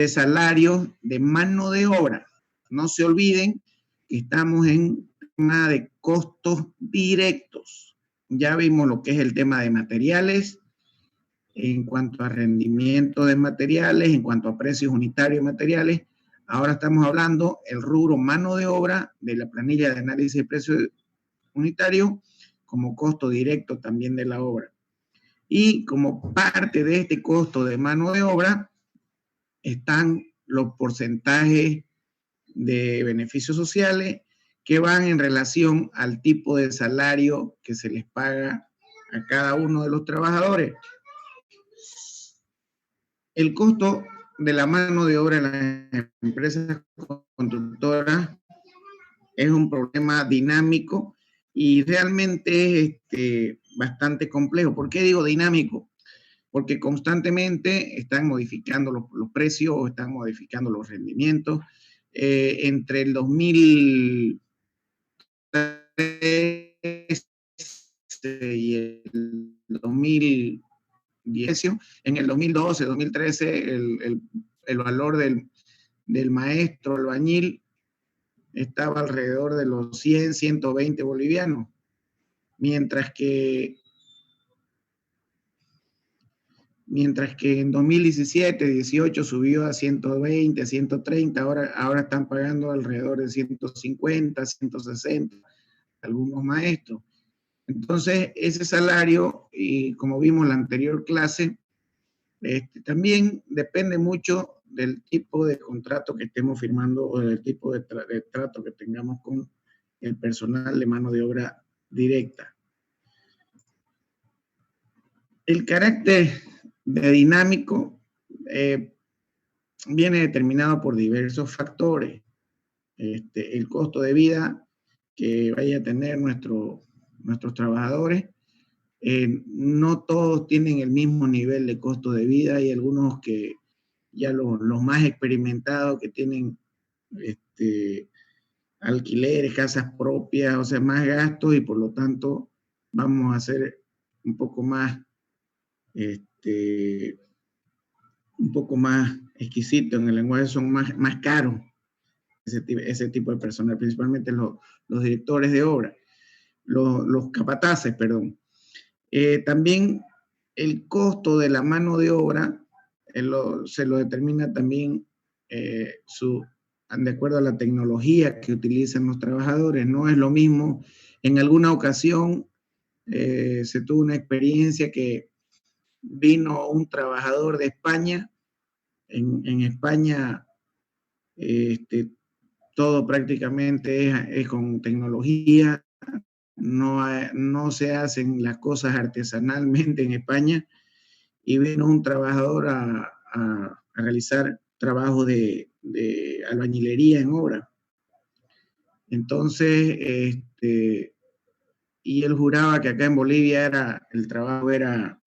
de salarios de mano de obra. No se olviden que estamos en tema de costos directos. Ya vimos lo que es el tema de materiales, en cuanto a rendimiento de materiales, en cuanto a precios unitarios de materiales. Ahora estamos hablando el rubro mano de obra de la planilla de análisis de precios unitarios como costo directo también de la obra. Y como parte de este costo de mano de obra están los porcentajes de beneficios sociales que van en relación al tipo de salario que se les paga a cada uno de los trabajadores. El costo de la mano de obra en las empresas constructoras es un problema dinámico y realmente es bastante complejo. ¿Por qué digo dinámico? Porque constantemente están modificando los precios, están modificando los rendimientos. Entre el 2003 y el 2010, en el 2012, 2013, el valor del maestro albañil estaba alrededor de los 100, 120 bolivianos, mientras que en 2017, 18 subió a 120, 130, ahora están pagando alrededor de 150, 160, algunos maestros. Entonces, ese salario, y como vimos en la anterior clase, también depende mucho del tipo de contrato que estemos firmando o del tipo de trato que tengamos con el personal de mano de obra directa. El carácter de dinámico viene determinado por diversos factores. El costo de vida que vaya a tener nuestros trabajadores. No todos tienen el mismo nivel de costo de vida. Hay algunos que ya los más experimentados que tienen alquileres, casas propias, o sea, más gastos y por lo tanto vamos a ser un poco más exquisito en el lenguaje, son más caros ese tipo de personal, principalmente los directores de obra, los capataces, perdón. También el costo de la mano de obra se lo determina también de acuerdo a la tecnología que utilizan los trabajadores. No es lo mismo, en alguna ocasión se tuvo una experiencia que vino un trabajador de España. En España todo prácticamente es con tecnología, no se hacen las cosas artesanalmente en España, y vino un trabajador a realizar trabajo de albañilería en obra. Entonces, y él juraba que acá en Bolivia el trabajo era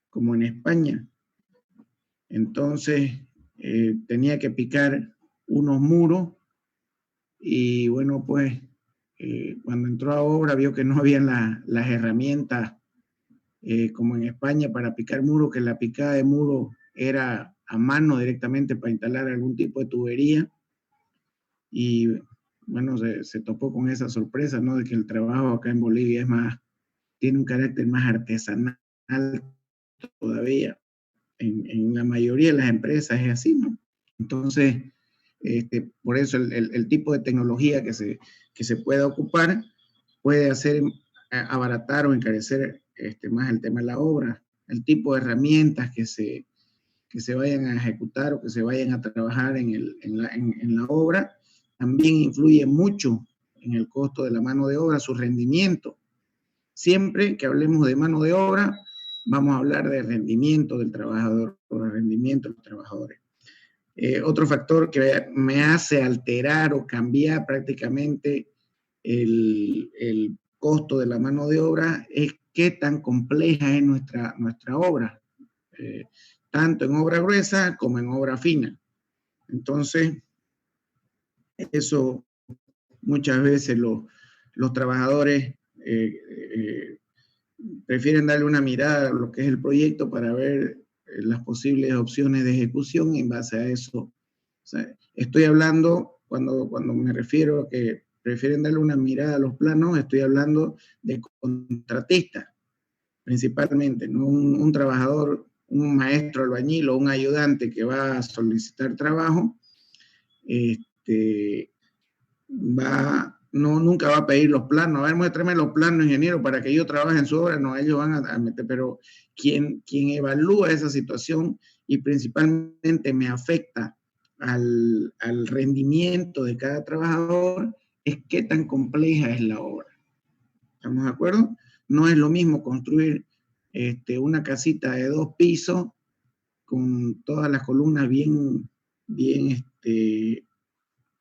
como en España. Entonces, tenía que picar unos muros y bueno, pues cuando entró a obra vio que no habían las herramientas como en España para picar muros, que la picada de muro era a mano directamente para instalar algún tipo de tubería. Y bueno, se topó con esa sorpresa, ¿no? De que el trabajo acá en Bolivia tiene un carácter más artesanal todavía. En la mayoría de las empresas es así, ¿no? Entonces, por eso el tipo de tecnología que se pueda ocupar puede hacer abaratar o encarecer más el tema de la obra. El tipo de herramientas que se vayan a ejecutar o que se vayan a trabajar en la obra también influye mucho en el costo de la mano de obra, su rendimiento. Siempre que hablemos de mano de obra, vamos a hablar de rendimiento del trabajador o de rendimiento de los trabajadores. Otro factor que me hace alterar o cambiar prácticamente el costo de la mano de obra es qué tan compleja es nuestra obra, tanto en obra gruesa como en obra fina. Entonces, eso muchas veces los trabajadores prefieren darle una mirada a lo que es el proyecto para ver las posibles opciones de ejecución y en base a eso sea, estoy hablando, cuando me refiero a que prefieren darle una mirada a los planos, estoy hablando de contratistas, principalmente, ¿no? Un trabajador, un maestro albañil o un ayudante que va a solicitar trabajo, nunca va a pedir los planos. A ver, muéstrame los planos, ingeniero, para que yo trabaje en su obra. No, ellos van a meter, pero quien evalúa esa situación y principalmente me afecta al rendimiento de cada trabajador es qué tan compleja es la obra. ¿Estamos de acuerdo? No es lo mismo construir una casita de 2 pisos con todas las columnas bien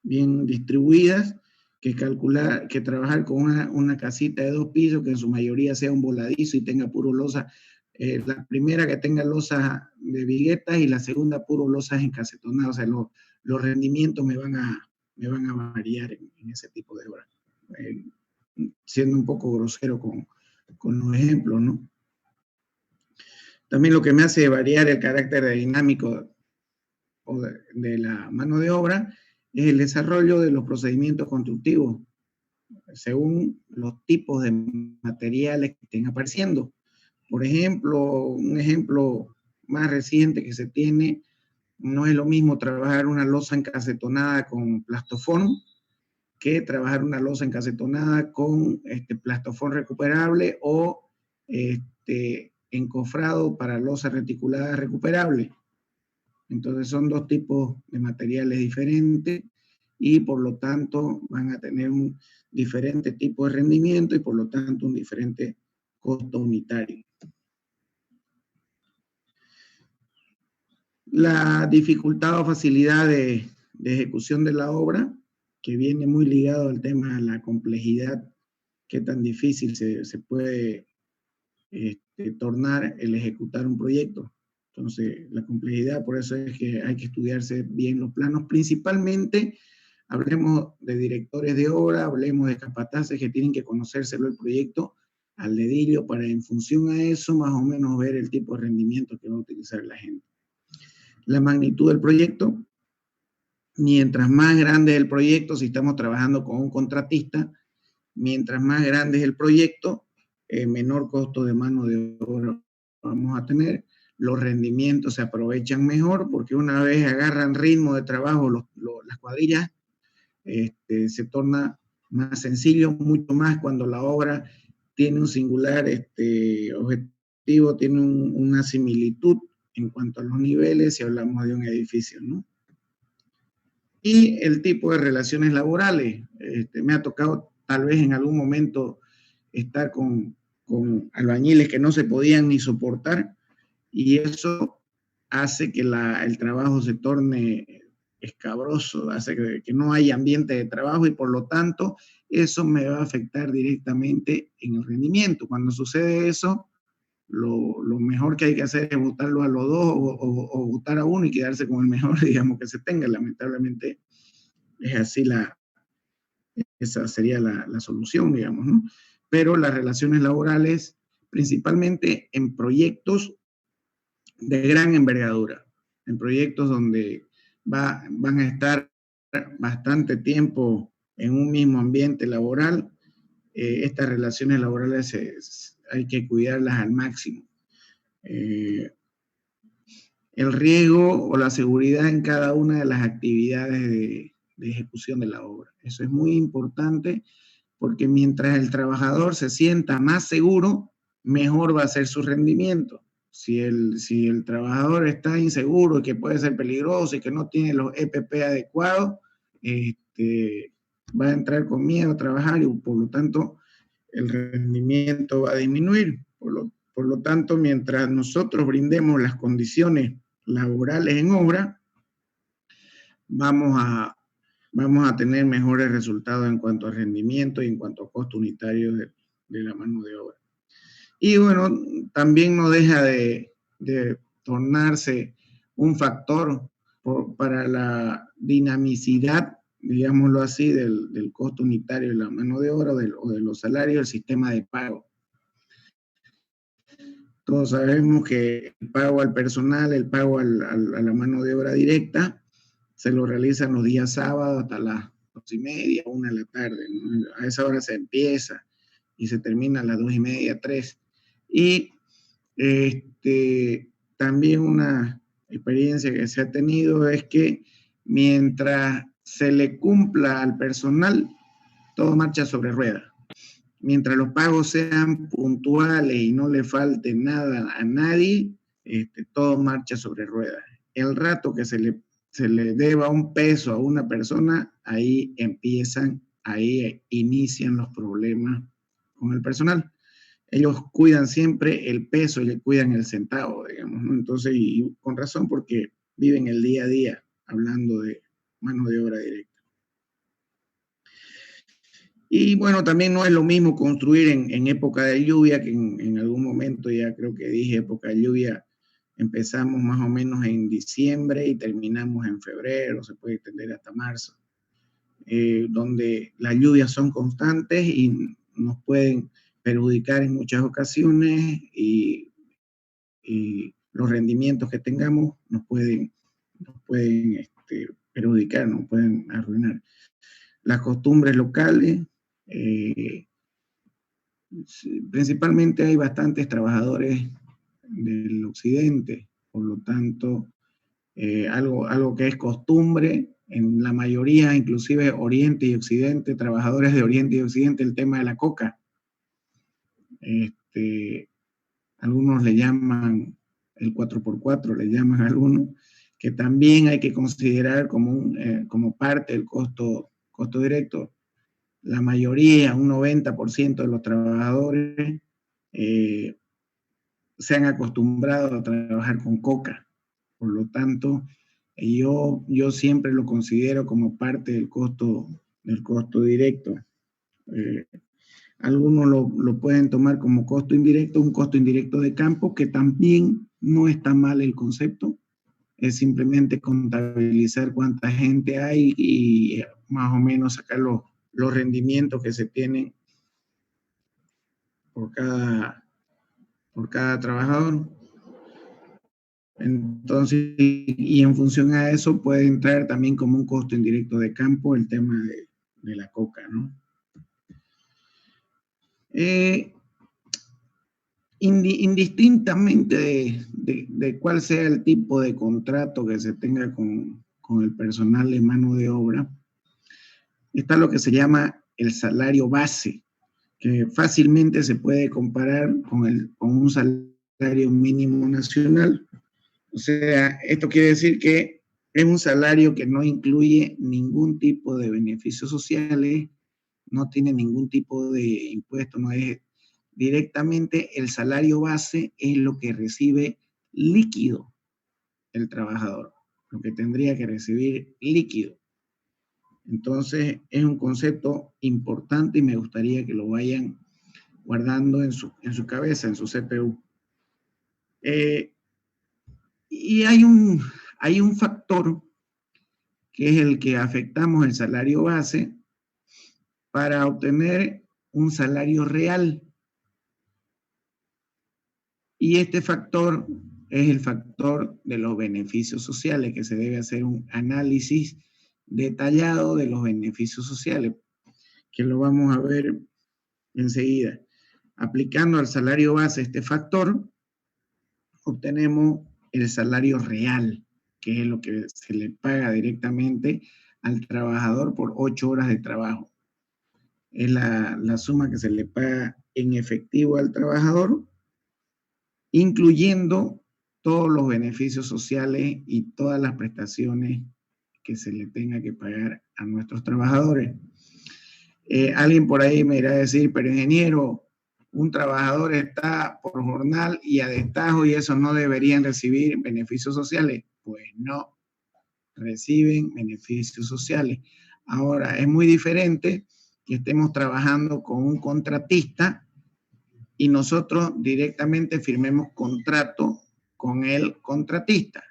distribuidas, que trabajar con una casita de 2 pisos que en su mayoría sea un voladizo y tenga puro losa. La primera que tenga losas de viguetas y la segunda puro losas encasetonadas. O sea, los rendimientos me van a variar en ese tipo de obras. Siendo un poco grosero con los ejemplos, ¿no? También lo que me hace variar el carácter dinámico de la mano de obra es el desarrollo de los procedimientos constructivos según los tipos de materiales que estén apareciendo. Por ejemplo, un ejemplo más reciente que se tiene, no es lo mismo trabajar una losa encasetonada con plastoform que trabajar una losa encasetonada con plastoform recuperable o encofrado para losa reticulada recuperable. Entonces son 2 tipos de materiales diferentes y por lo tanto van a tener un diferente tipo de rendimiento y por lo tanto un diferente costo unitario. La dificultad o facilidad de ejecución de la obra, que viene muy ligado al tema de la complejidad, qué tan difícil se puede tornar el ejecutar un proyecto. Entonces, la complejidad, por eso es que hay que estudiarse bien los planos, principalmente, hablemos de directores de obra, hablemos de capataces que tienen que conocérselo el proyecto al dedillo para en función a eso más o menos ver el tipo de rendimiento que va a utilizar la gente. La magnitud del proyecto, mientras más grande es el proyecto, si estamos trabajando con un contratista, mientras más grande es el proyecto, menor costo de mano de obra vamos a tener, los rendimientos se aprovechan mejor porque una vez agarran ritmo de trabajo las cuadrillas, se torna más sencillo, mucho más cuando la obra tiene un singular objetivo, tiene una similitud en cuanto a los niveles si hablamos de un edificio, ¿no? Y el tipo de relaciones laborales. Me ha tocado tal vez en algún momento estar con albañiles que no se podían ni soportar y eso hace que el trabajo se torne escabroso, hace que no haya ambiente de trabajo y por lo tanto eso me va a afectar directamente en el rendimiento. Cuando sucede eso, lo mejor que hay que hacer es votarlo a los dos o votar a uno y quedarse con el mejor, digamos, que se tenga. Lamentablemente es así, esa sería la solución, digamos, ¿no? Pero las relaciones laborales, principalmente en proyectos de gran envergadura, en proyectos donde van a estar bastante tiempo en un mismo ambiente laboral, estas relaciones laborales hay que cuidarlas al máximo. El riesgo o la seguridad en cada una de las actividades de ejecución de la obra. Eso es muy importante porque mientras el trabajador se sienta más seguro, mejor va a ser su rendimiento. Si el trabajador está inseguro y que puede ser peligroso y que no tiene los EPP adecuados, va a entrar con miedo a trabajar y por lo tanto el rendimiento va a disminuir. Por lo tanto, mientras nosotros brindemos las condiciones laborales en obra, vamos a tener mejores resultados en cuanto a rendimiento y en cuanto a costo unitario de la mano de obra. Y bueno, también no deja de tornarse un factor para la dinamicidad, digámoslo así, del costo unitario de la mano de obra o de los salarios del sistema de pago. Todos sabemos que el pago al personal, el pago a la mano de obra directa, se lo realizan los días sábados hasta las 2:30, 1 de la tarde, ¿no? A esa hora se empieza y se termina a las 2:30, 3. Y también una experiencia que se ha tenido es que mientras se le cumpla al personal, todo marcha sobre ruedas. Mientras los pagos sean puntuales y no le falte nada a nadie, todo marcha sobre ruedas. El rato que se le deba un peso a una persona, ahí inician los problemas con el personal. Ellos cuidan siempre el peso y le cuidan el centavo, digamos, ¿no? Entonces, y con razón, porque viven el día a día hablando de mano de obra directa. Y bueno, también no es lo mismo construir en época de lluvia, que en algún momento, ya creo que dije época de lluvia, empezamos más o menos en diciembre y terminamos en febrero, se puede extender hasta marzo, donde las lluvias son constantes y nos pueden perjudicar en muchas ocasiones y los rendimientos que tengamos nos pueden perjudicar, nos pueden arruinar. Las costumbres locales, principalmente hay bastantes trabajadores del occidente, por lo tanto, algo que es costumbre en la mayoría, inclusive Oriente y Occidente, trabajadores de Oriente y Occidente, el tema de la coca. Algunos le llaman el 4x4, le llaman a algunos, que también hay que considerar como parte del costo directo. La mayoría, un 90% de los trabajadores se han acostumbrado a trabajar con coca. Por lo tanto, yo siempre lo considero como parte del costo directo. Algunos lo pueden tomar como costo indirecto, un costo indirecto de campo, que también no está mal el concepto. Es simplemente contabilizar cuánta gente hay y más o menos sacar los rendimientos que se tienen por cada trabajador. Entonces, y en función a eso puede entrar también como un costo indirecto de campo el tema de la coca, ¿no? Indistintamente de cuál sea el tipo de contrato que se tenga con el personal de mano de obra, está lo que se llama el salario base, que fácilmente se puede comparar con un salario mínimo nacional. O sea, esto quiere decir que es un salario que no incluye ningún tipo de beneficios sociales, no tiene ningún tipo de impuesto, no es directamente el salario base, es lo que recibe líquido el trabajador, lo que tendría que recibir líquido. Entonces, es un concepto importante y me gustaría que lo vayan guardando en su cabeza, en su CPU. Y hay un factor que es el que afectamos el salario base para obtener un salario real. Y este factor es el factor de los beneficios sociales, que se debe hacer un análisis detallado de los beneficios sociales, que lo vamos a ver enseguida. Aplicando al salario base este factor, obtenemos el salario real, que es lo que se le paga directamente al trabajador por 8 horas de trabajo. Es la suma que se le paga en efectivo al trabajador, incluyendo todos los beneficios sociales y todas las prestaciones que se le tenga que pagar a nuestros trabajadores. Alguien por ahí me irá a decir, pero ingeniero, un trabajador está por jornal y a destajo y eso no deberían recibir beneficios sociales. Pues no, reciben beneficios sociales. Ahora, es muy diferente que estemos trabajando con un contratista y nosotros directamente firmemos contrato con el contratista.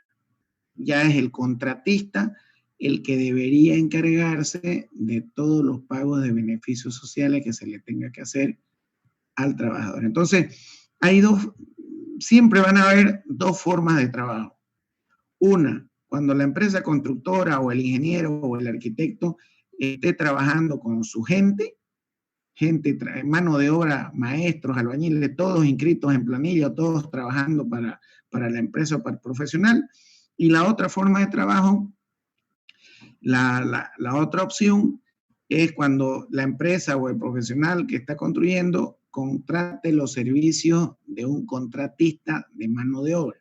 Ya es el contratista el que debería encargarse de todos los pagos de beneficios sociales que se le tenga que hacer al trabajador. Entonces, siempre van a haber dos formas de trabajo. Una, cuando la empresa constructora o el ingeniero o el arquitecto esté trabajando con su gente, mano de obra, maestros, albañiles, todos inscritos en planilla, todos trabajando para la empresa o para el profesional. Y la otra forma de trabajo, la otra opción es cuando la empresa o el profesional que está construyendo contrate los servicios de un contratista de mano de obra,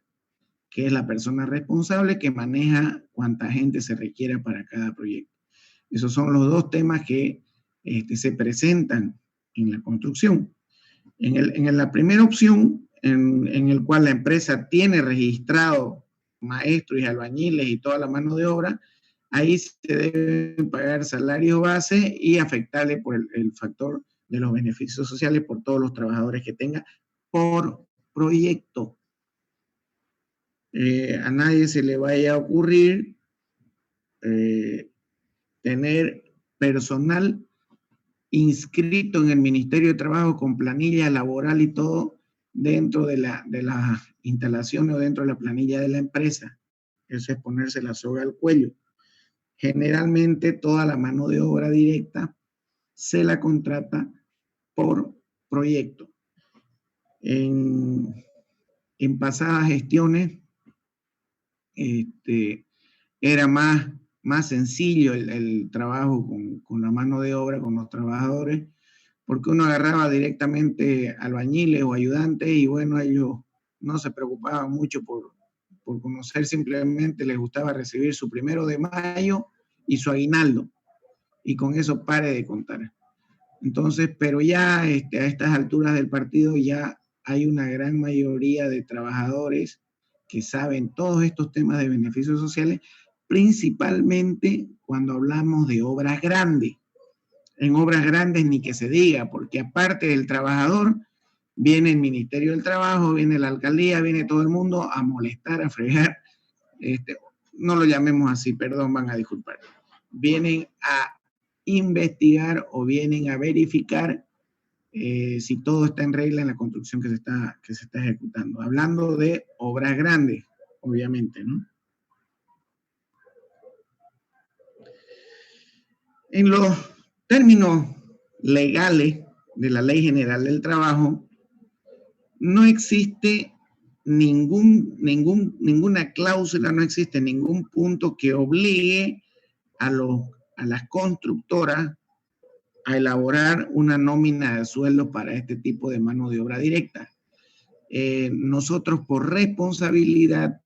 que es la persona responsable que maneja cuánta gente se requiere para cada proyecto. Esos son los dos temas que se presentan en la construcción. En la primera opción, en el cual la empresa tiene registrado maestros y albañiles y toda la mano de obra, ahí se deben pagar salario base y afectarle por el factor de los beneficios sociales por todos los trabajadores que tenga por proyecto. A nadie se le vaya a ocurrir tener personal inscrito en el Ministerio de Trabajo con planilla laboral y todo dentro de las instalaciones o dentro de la planilla de la empresa. Eso es ponerse la soga al cuello. Generalmente toda la mano de obra directa se la contrata por proyecto. En pasadas gestiones era más sencillo el trabajo con la mano de obra, con los trabajadores, porque uno agarraba directamente albañiles o ayudantes y bueno, ellos no se preocupaban mucho por conocer, simplemente les gustaba recibir su 1 de mayo y su aguinaldo, y con eso pare de contar. Entonces, pero ya a estas alturas del partido ya hay una gran mayoría de trabajadores que saben todos estos temas de beneficios sociales, principalmente cuando hablamos de obras grandes. En obras grandes ni que se diga, porque aparte del trabajador, viene el Ministerio del Trabajo, viene la alcaldía, viene todo el mundo a molestar, a fregar. No lo llamemos así, perdón, van a disculpar. Vienen a investigar o vienen a verificar si todo está en regla en la construcción que se está ejecutando. Hablando de obras grandes, obviamente, ¿no? En los términos legales de la Ley General del Trabajo, no existe ninguna cláusula, no existe ningún punto que obligue a las constructoras a elaborar una nómina de sueldo para este tipo de mano de obra directa. Nosotros por responsabilidad,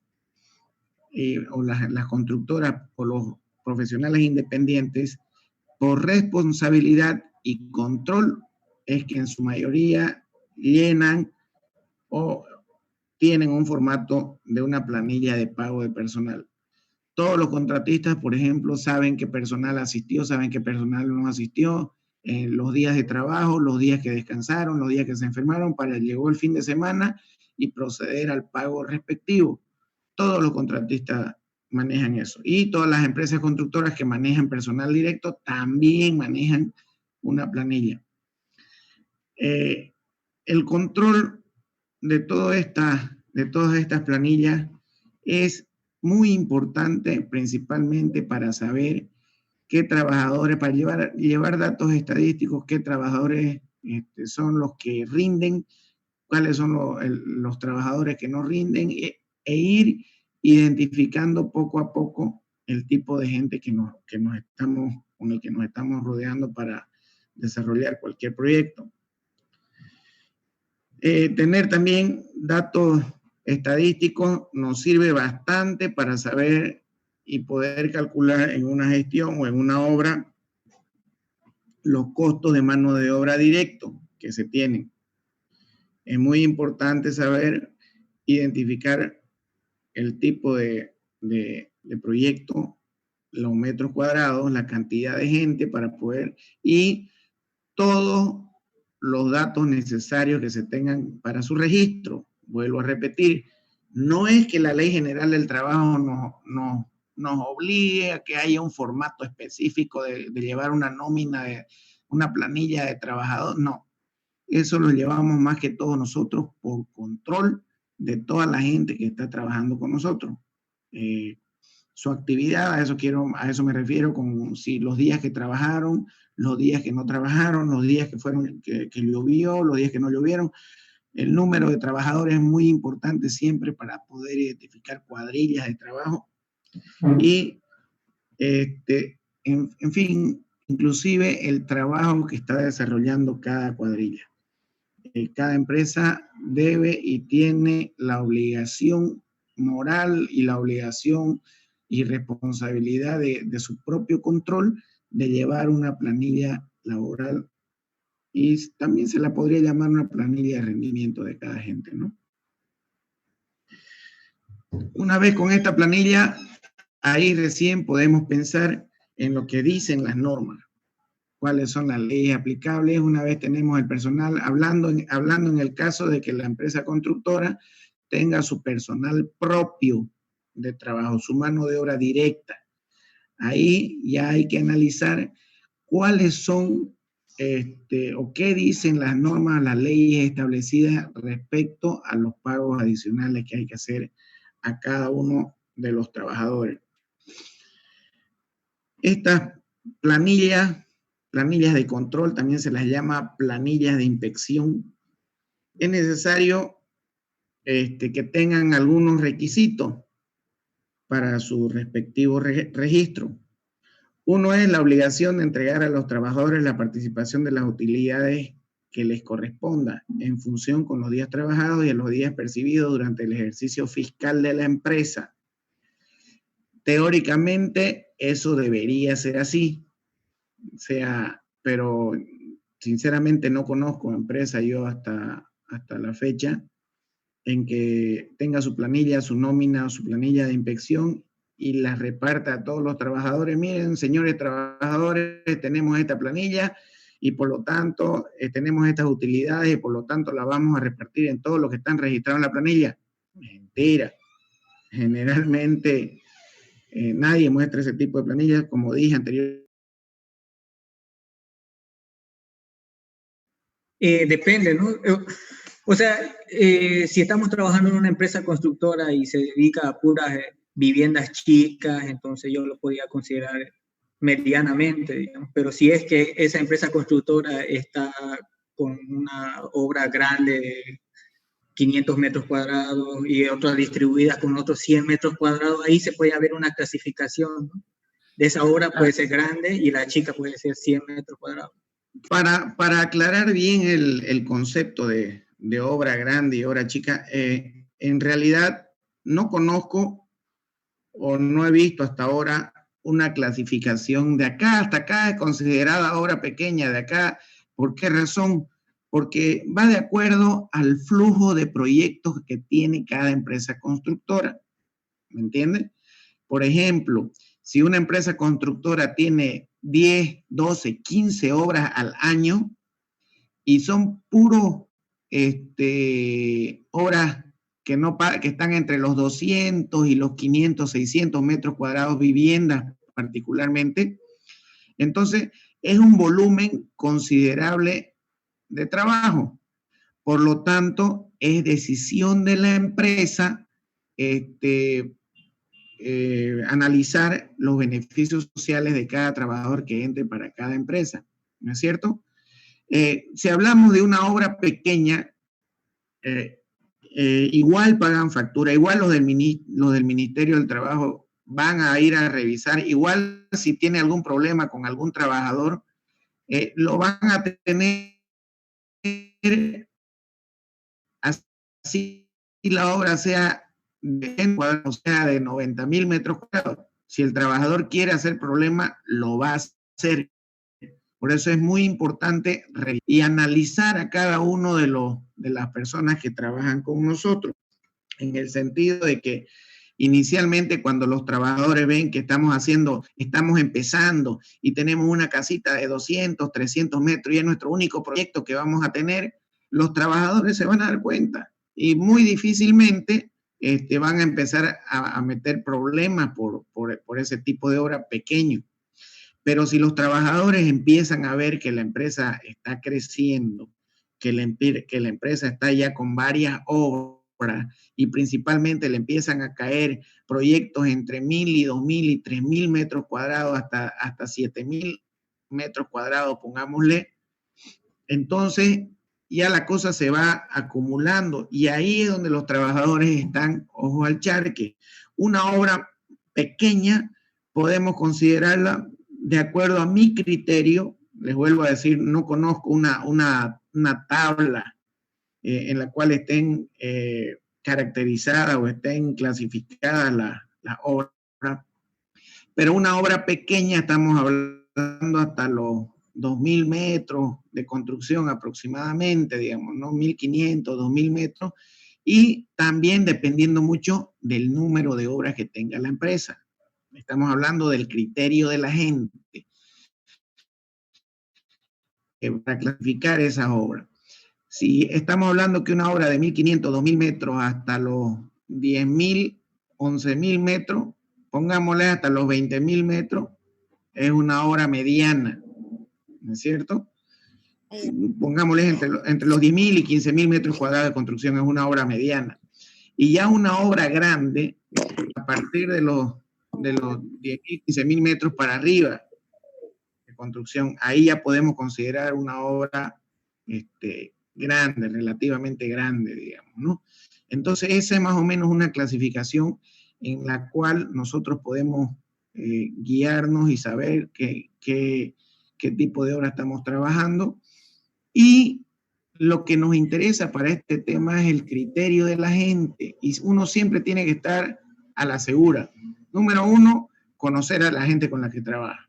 o las constructoras o los profesionales independientes, por responsabilidad y control, es que en su mayoría llenan o tienen un formato de una planilla de pago de personal. Todos los contratistas, por ejemplo, saben qué personal asistió, saben qué personal no asistió, los días de trabajo, los días que descansaron, los días que se enfermaron, para llegó el fin de semana y proceder al pago respectivo. Todos los contratistas manejan eso. Y todas las empresas constructoras que manejan personal directo también manejan una planilla. El control de todas estas planillas es muy importante, principalmente para saber qué trabajadores, para llevar datos estadísticos, qué trabajadores son los que rinden, cuáles son los trabajadores que no rinden, e ir identificando poco a poco el tipo de gente con el que nos estamos rodeando para desarrollar cualquier proyecto. Tener también datos estadísticos nos sirve bastante para saber y poder calcular en una gestión o en una obra los costos de mano de obra directo que se tienen. Es muy importante saber identificar el tipo de proyecto, los metros cuadrados, la cantidad de gente para poder, y todos los datos necesarios que se tengan para su registro. Vuelvo a repetir, no es que la Ley General del Trabajo nos obligue a que haya un formato específico de llevar una nómina, una planilla de trabajador, no. Eso lo llevamos más que todos nosotros por control de toda la gente que está trabajando con nosotros. su actividad, a eso me refiero, como si los días que trabajaron, los días que no trabajaron, los días que llovió, los días que no llovieron. El número de trabajadores es muy importante siempre para poder identificar cuadrillas de trabajo y, en fin, inclusive el trabajo que está desarrollando cada cuadrilla. Cada empresa debe y tiene la obligación moral y la obligación y responsabilidad de su propio control de llevar una planilla laboral, y también se la podría llamar una planilla de rendimiento de cada gente, ¿no? Una vez con esta planilla, ahí recién podemos pensar en lo que dicen las normas, cuáles son las leyes aplicables. Una vez tenemos el personal, hablando en el caso de que la empresa constructora tenga su personal propio de trabajo, su mano de obra directa. Ahí ya hay que analizar cuáles son o qué dicen las normas, las leyes establecidas respecto a los pagos adicionales que hay que hacer a cada uno de los trabajadores. Estas planillas de control, también se las llama planillas de inspección. Es necesario que tengan algunos requisitos para su respectivo registro. Uno es la obligación de entregar a los trabajadores la participación de las utilidades que les corresponda en función con los días trabajados y los días percibidos durante el ejercicio fiscal de la empresa. Teóricamente, eso debería ser así, pero sinceramente no conozco empresa yo hasta la fecha en que tenga su planilla, su nómina o su planilla de inspección y las reparta a todos los trabajadores. Miren, señores trabajadores, tenemos esta planilla y por lo tanto tenemos estas utilidades y por lo tanto la vamos a repartir en todos los que están registrados en la planilla. Mentira. Generalmente nadie muestra ese tipo de planillas, como dije anteriormente. Depende, ¿no? O sea, si estamos trabajando en una empresa constructora y se dedica a puras viviendas chicas, entonces yo lo podría considerar medianamente, digamos. Pero si es que esa empresa constructora está con una obra grande de 500 metros cuadrados y otras distribuidas con otros 100 metros cuadrados, ahí se puede haber una clasificación, ¿no? De esa obra puede ser grande y la chica puede ser 100 metros cuadrados. Para aclarar bien el concepto de obra grande y obra chica, en realidad no conozco o no he visto hasta ahora una clasificación de acá hasta acá es considerada obra pequeña, de acá. ¿Por qué razón? Porque va de acuerdo al flujo de proyectos que tiene cada empresa constructora, ¿me entiendes? Por ejemplo, si una empresa constructora tiene 10, 12, 15 obras al año y son puro obras que están entre los 200 y los 500, 600 metros cuadrados, viviendas particularmente, entonces es un volumen considerable de trabajo. Por lo tanto, es decisión de la empresa analizar los beneficios sociales de cada trabajador que entre para cada empresa, ¿no es cierto? Si hablamos de una obra pequeña, igual pagan factura, igual los del Ministerio del Trabajo van a ir a revisar, igual si tiene algún problema con algún trabajador, lo van a tener, así la obra sea de 90,000 metros cuadrados. Si el trabajador quiere hacer problema, lo va a hacer. Por eso es muy importante y analizar a cada uno de las personas que trabajan con nosotros, en el sentido de que inicialmente cuando los trabajadores ven que estamos empezando y tenemos una casita de 200, 300 metros y es nuestro único proyecto que vamos a tener, los trabajadores se van a dar cuenta y muy difícilmente van a empezar a meter problemas por ese tipo de obra pequeño. Pero si los trabajadores empiezan a ver que la empresa está creciendo, que la empresa está ya con varias obras, obra y principalmente le empiezan a caer proyectos entre 1.000 y 2.000 y 3.000 metros cuadrados hasta 7.000 metros cuadrados, pongámosle, entonces ya la cosa se va acumulando y ahí es donde los trabajadores están ojo al charque. Una obra pequeña podemos considerarla de acuerdo a mi criterio, les vuelvo a decir, no conozco una tabla en la cual estén caracterizadas o estén clasificadas las obras, pero una obra pequeña estamos hablando hasta los 2.000 metros de construcción aproximadamente, digamos, ¿no? 1.500, 2.000 metros, y también dependiendo mucho del número de obras que tenga la empresa. Estamos hablando del criterio de la gente para clasificar esas obras. Si estamos hablando que una obra de 1.500, 2.000 metros hasta los 10.000, 11.000 metros, pongámosle hasta los 20.000 metros, es una obra mediana, ¿no es cierto? Pongámosle entre los 10.000 y 15.000 metros cuadrados de construcción, es una obra mediana. Y ya una obra grande, a partir de los 10.000, 15.000 metros para arriba de construcción, ahí ya podemos considerar una obra grande, relativamente grande, digamos, ¿no? Entonces, esa es más o menos una clasificación en la cual nosotros podemos guiarnos y saber qué tipo de obra estamos trabajando. Y lo que nos interesa para este tema es el criterio de la gente. Y uno siempre tiene que estar a la segura. Número uno, conocer a la gente con la que trabaja.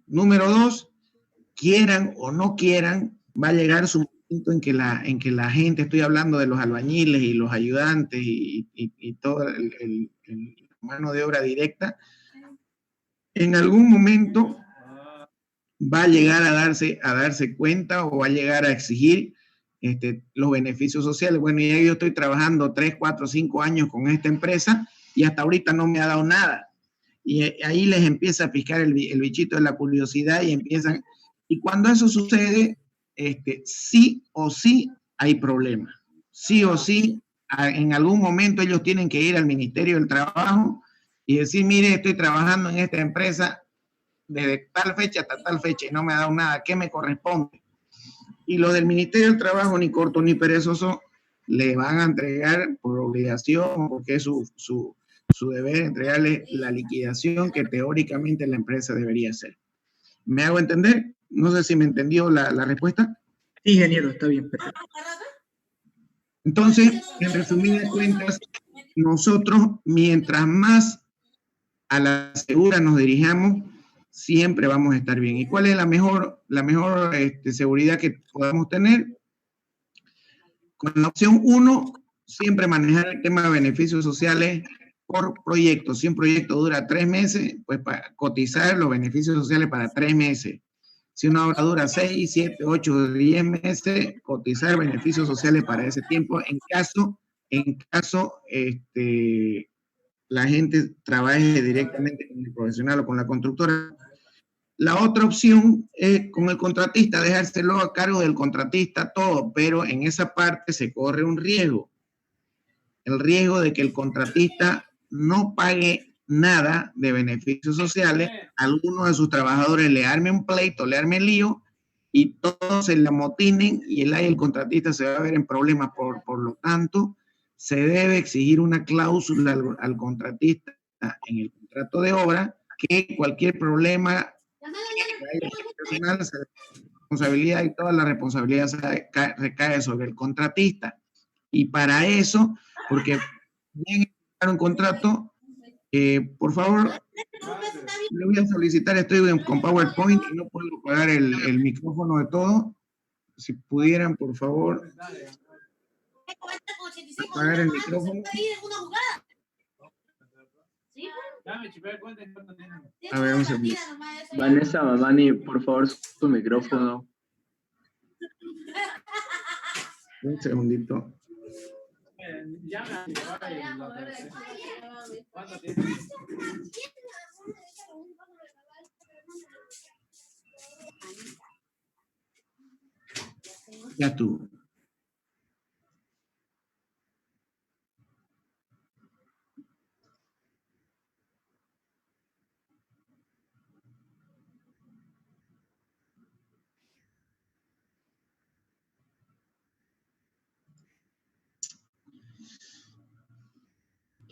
Número dos, quieran o no quieran, va a llegar su momento en que la gente, estoy hablando de los albañiles y los ayudantes y toda el mano de obra directa, en algún momento va a llegar a darse cuenta o va a llegar a exigir los beneficios sociales. Bueno, ya yo estoy trabajando 3, 4, 5 años con esta empresa y hasta ahorita no me ha dado nada. Y ahí les empieza a picar el bichito de la curiosidad y empiezan. Y cuando eso sucede, sí o sí hay problemas. Sí o sí, en algún momento ellos tienen que ir al Ministerio del Trabajo y decir, mire, estoy trabajando en esta empresa desde tal fecha hasta tal fecha y no me ha dado nada, ¿qué me corresponde? Y lo del Ministerio del Trabajo, ni corto ni perezoso, le van a entregar por obligación, porque es su deber entregarle la liquidación que teóricamente la empresa debería hacer. ¿Me hago entender? No sé si me entendió la respuesta. Sí, ingeniero, está bien. Perfecto. Entonces, en resumidas cuentas, nosotros, mientras más a la segura nos dirijamos, siempre vamos a estar bien. ¿Y cuál es la mejor seguridad que podamos tener? Con la opción 1, siempre manejar el tema de beneficios sociales por proyecto. Si un proyecto dura 3 meses, pues para cotizar los beneficios sociales para 3 meses. Si una obra dura 6, 7, 8, 10 meses, cotizar beneficios sociales para ese tiempo en caso la gente trabaje directamente con el profesional o con la constructora. La otra opción es con el contratista, dejárselo a cargo del contratista todo, pero en esa parte se corre un riesgo. El riesgo de que el contratista no pague nada de beneficios sociales, algunos de sus trabajadores le armen un pleito, le armen lío y todos se le amotinen y el contratista se va a ver en problemas. Por lo tanto, se debe exigir una cláusula al contratista en el contrato de obra que cualquier problema personal, la responsabilidad y toda la responsabilidad recae sobre el contratista. Y para eso, porque bien un contrato, por favor, le voy a solicitar, estoy con PowerPoint y no puedo apagar el micrófono de todo. Si pudieran, por favor, apagar el micrófono. A ver, un segundo. Vanessa Mamani, por favor, su micrófono. Un segundito. Ya estuvo.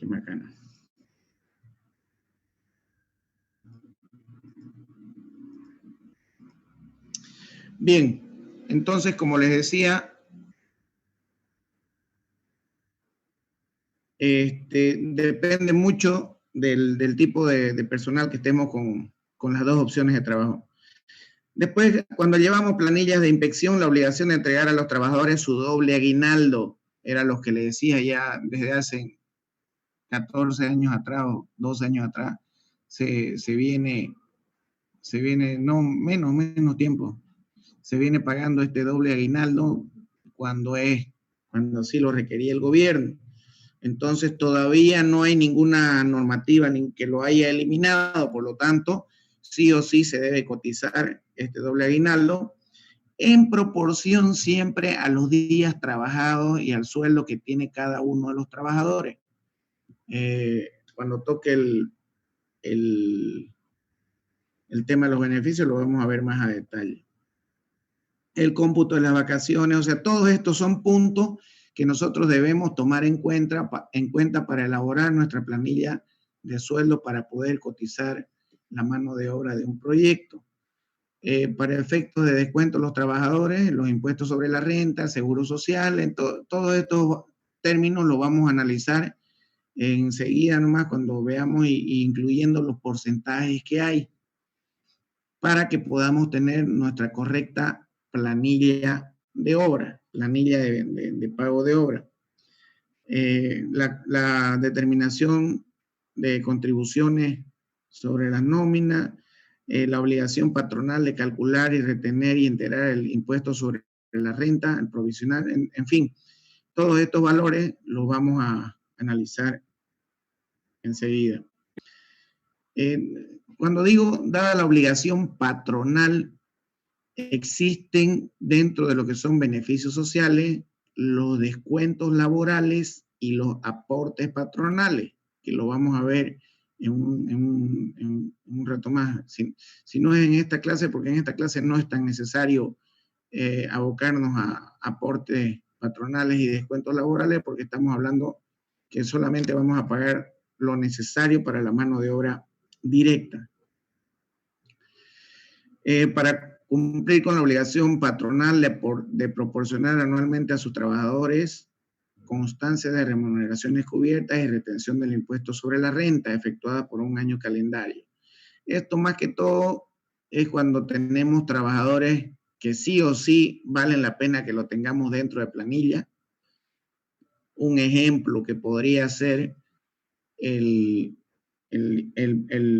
Qué bacana. Bien, entonces, como les decía, depende mucho del tipo de personal que estemos con las dos opciones de trabajo. Después, cuando llevamos planillas de inspección, la obligación de entregar a los trabajadores su doble aguinaldo, era lo que les decía ya desde hace 14 años atrás o 12 años atrás, se viene, no, menos tiempo, se viene pagando este doble aguinaldo cuando sí lo requería el gobierno. Entonces todavía no hay ninguna normativa ni que lo haya eliminado, por lo tanto, sí o sí se debe cotizar este doble aguinaldo en proporción siempre a los días trabajados y al sueldo que tiene cada uno de los trabajadores. Cuando toque el tema de los beneficios lo vamos a ver más a detalle. El cómputo de las vacaciones, o sea, todos estos son puntos que nosotros debemos tomar en cuenta para elaborar nuestra planilla de sueldo para poder cotizar la mano de obra de un proyecto. Para efectos de descuento a los trabajadores, los impuestos sobre la renta, seguro social, todos estos términos los vamos a analizar enseguida nomás cuando veamos incluyendo los porcentajes que hay para que podamos tener nuestra correcta planilla de obra, planilla de pago de obra. La determinación de contribuciones sobre las nóminas, la obligación patronal de calcular y retener y integrar el impuesto sobre la renta, el provisional, en fin, todos estos valores los vamos a analizar enseguida. Cuando digo, dada la obligación patronal, existen dentro de lo que son beneficios sociales los descuentos laborales y los aportes patronales, que lo vamos a ver en un rato más. Si no es en esta clase, porque en esta clase no es tan necesario abocarnos a aportes patronales y descuentos laborales, porque estamos hablando que solamente vamos a pagar lo necesario para la mano de obra directa. Para cumplir con la obligación patronal de proporcionar anualmente a sus trabajadores constancia de remuneraciones cubiertas y retención del impuesto sobre la renta efectuada por un año calendario. Esto más que todo es cuando tenemos trabajadores que sí o sí valen la pena que lo tengamos dentro de planilla. Un ejemplo que podría ser el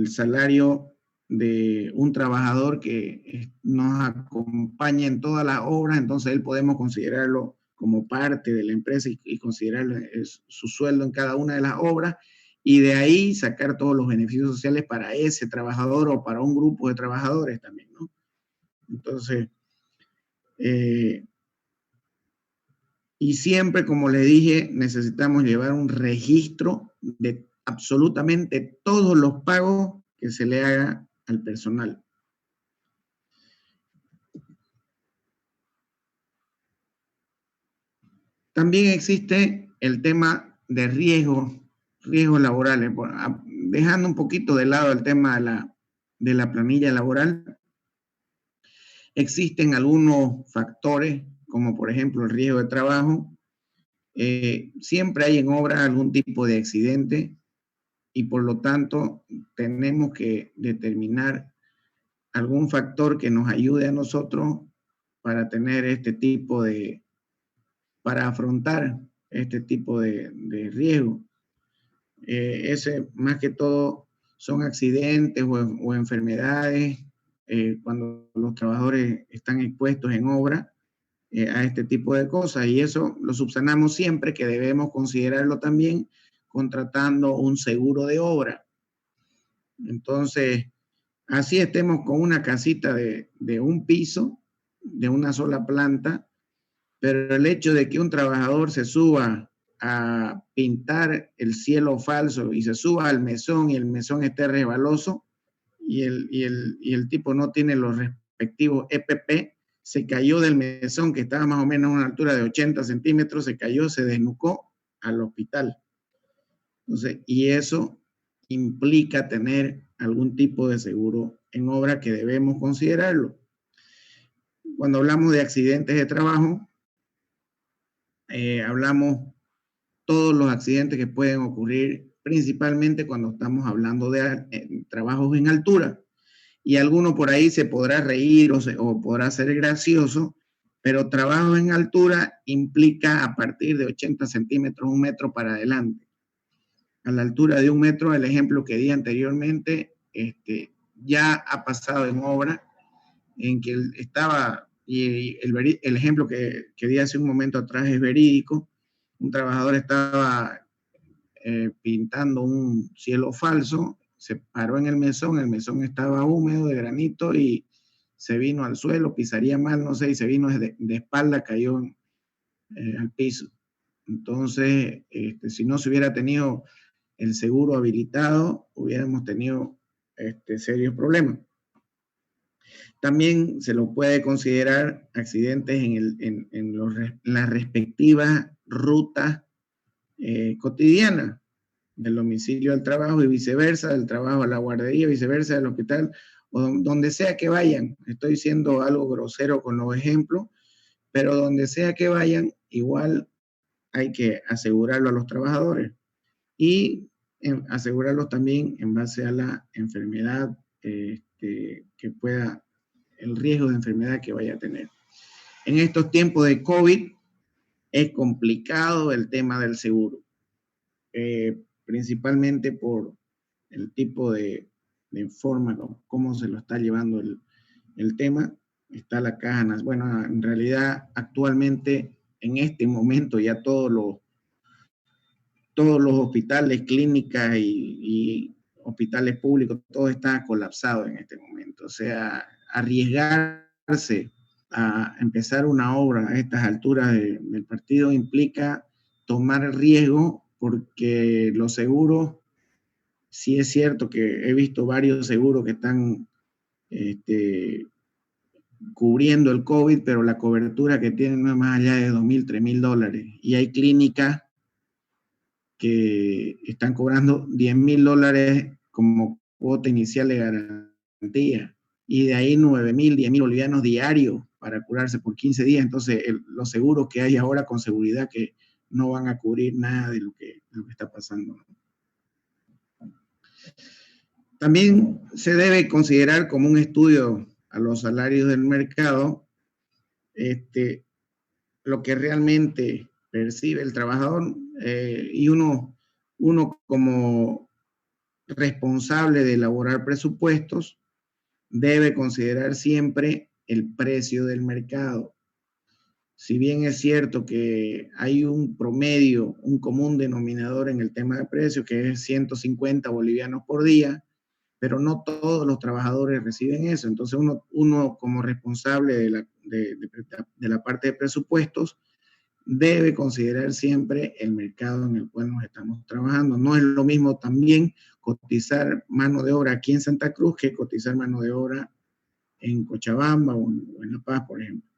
salario de un trabajador que nos acompaña en todas las obras, entonces él podemos considerarlo como parte de la empresa y considerarlo su sueldo en cada una de las obras y de ahí sacar todos los beneficios sociales para ese trabajador o para un grupo de trabajadores también, ¿no? Entonces, y siempre, como le dije, necesitamos llevar un registro de absolutamente todos los pagos que se le haga al personal. También existe el tema de riesgos laborales. Dejando un poquito de lado el tema de la planilla laboral, existen algunos factores, como por ejemplo el riesgo de trabajo. Siempre hay en obra algún tipo de accidente y por lo tanto tenemos que determinar algún factor que nos ayude a nosotros para tener para afrontar este tipo de riesgo. Ese más que todo son accidentes o enfermedades cuando los trabajadores están expuestos en obra a este tipo de cosas y eso lo subsanamos siempre que debemos considerarlo también contratando un seguro de obra. Entonces, así estemos con una casita de un piso, de una sola planta, pero el hecho de que un trabajador se suba a pintar el cielo falso y se suba al mesón y el mesón esté resbaloso y el tipo no tiene los respectivos EPP, se cayó del mesón que estaba más o menos a una altura de 80 centímetros, se cayó, se desnucó al hospital. Entonces, y eso implica tener algún tipo de seguro en obra que debemos considerarlo. Cuando hablamos de accidentes de trabajo, hablamos todos los accidentes que pueden ocurrir, principalmente cuando estamos hablando de trabajos en altura. Y alguno por ahí se podrá reír o podrá ser gracioso, pero trabajo en altura implica a partir de 80 centímetros, 1 metro para adelante. A la altura de 1 metro, el ejemplo que di anteriormente, ya ha pasado en obra, en que estaba, y el ejemplo que di hace un momento atrás es verídico. Un trabajador estaba pintando un cielo falso, se paró en el mesón estaba húmedo de granito y se vino al suelo, pisaría mal, no sé, y se vino de espalda, cayó al piso. Entonces, si no se hubiera tenido el seguro habilitado, hubiéramos tenido serios problemas. También se lo puede considerar accidentes en las respectivas rutas cotidianas, del domicilio al trabajo y viceversa, del trabajo a la guardería, viceversa, del hospital, o donde sea que vayan. Estoy siendo algo grosero con los ejemplos, pero donde sea que vayan, igual hay que asegurarlo a los trabajadores y asegurarlos también en base a la enfermedad que pueda, el riesgo de enfermedad que vaya a tener. En estos tiempos de COVID es complicado el tema del seguro, principalmente por el tipo de forma, cómo se lo está llevando el tema. Está la caja, bueno, en realidad actualmente, en este momento, ya todos los hospitales, clínicas y hospitales públicos, todo está colapsado en este momento. O sea, arriesgarse a empezar una obra a estas alturas del partido implica tomar riesgo, porque los seguros, sí es cierto que he visto varios seguros que están cubriendo el COVID, pero la cobertura que tienen no es más allá de $2,000, $3,000. Y hay clínicas que están cobrando $10,000 como cuota inicial de garantía. Y de ahí 9,000, 10,000 bolivianos diarios para curarse por 15 días. Entonces, los seguros que hay ahora con seguridad que no van a cubrir nada de lo que está pasando. También se debe considerar como un estudio a los salarios del mercado, lo que realmente percibe el trabajador, y uno como responsable de elaborar presupuestos debe considerar siempre el precio del mercado. Si bien es cierto que hay un promedio, un común denominador en el tema de precios, que es 150 bolivianos por día, pero no todos los trabajadores reciben eso. Entonces uno como responsable de la parte de presupuestos debe considerar siempre el mercado en el cual nos estamos trabajando. No es lo mismo también cotizar mano de obra aquí en Santa Cruz que cotizar mano de obra en Cochabamba o en La Paz, por ejemplo.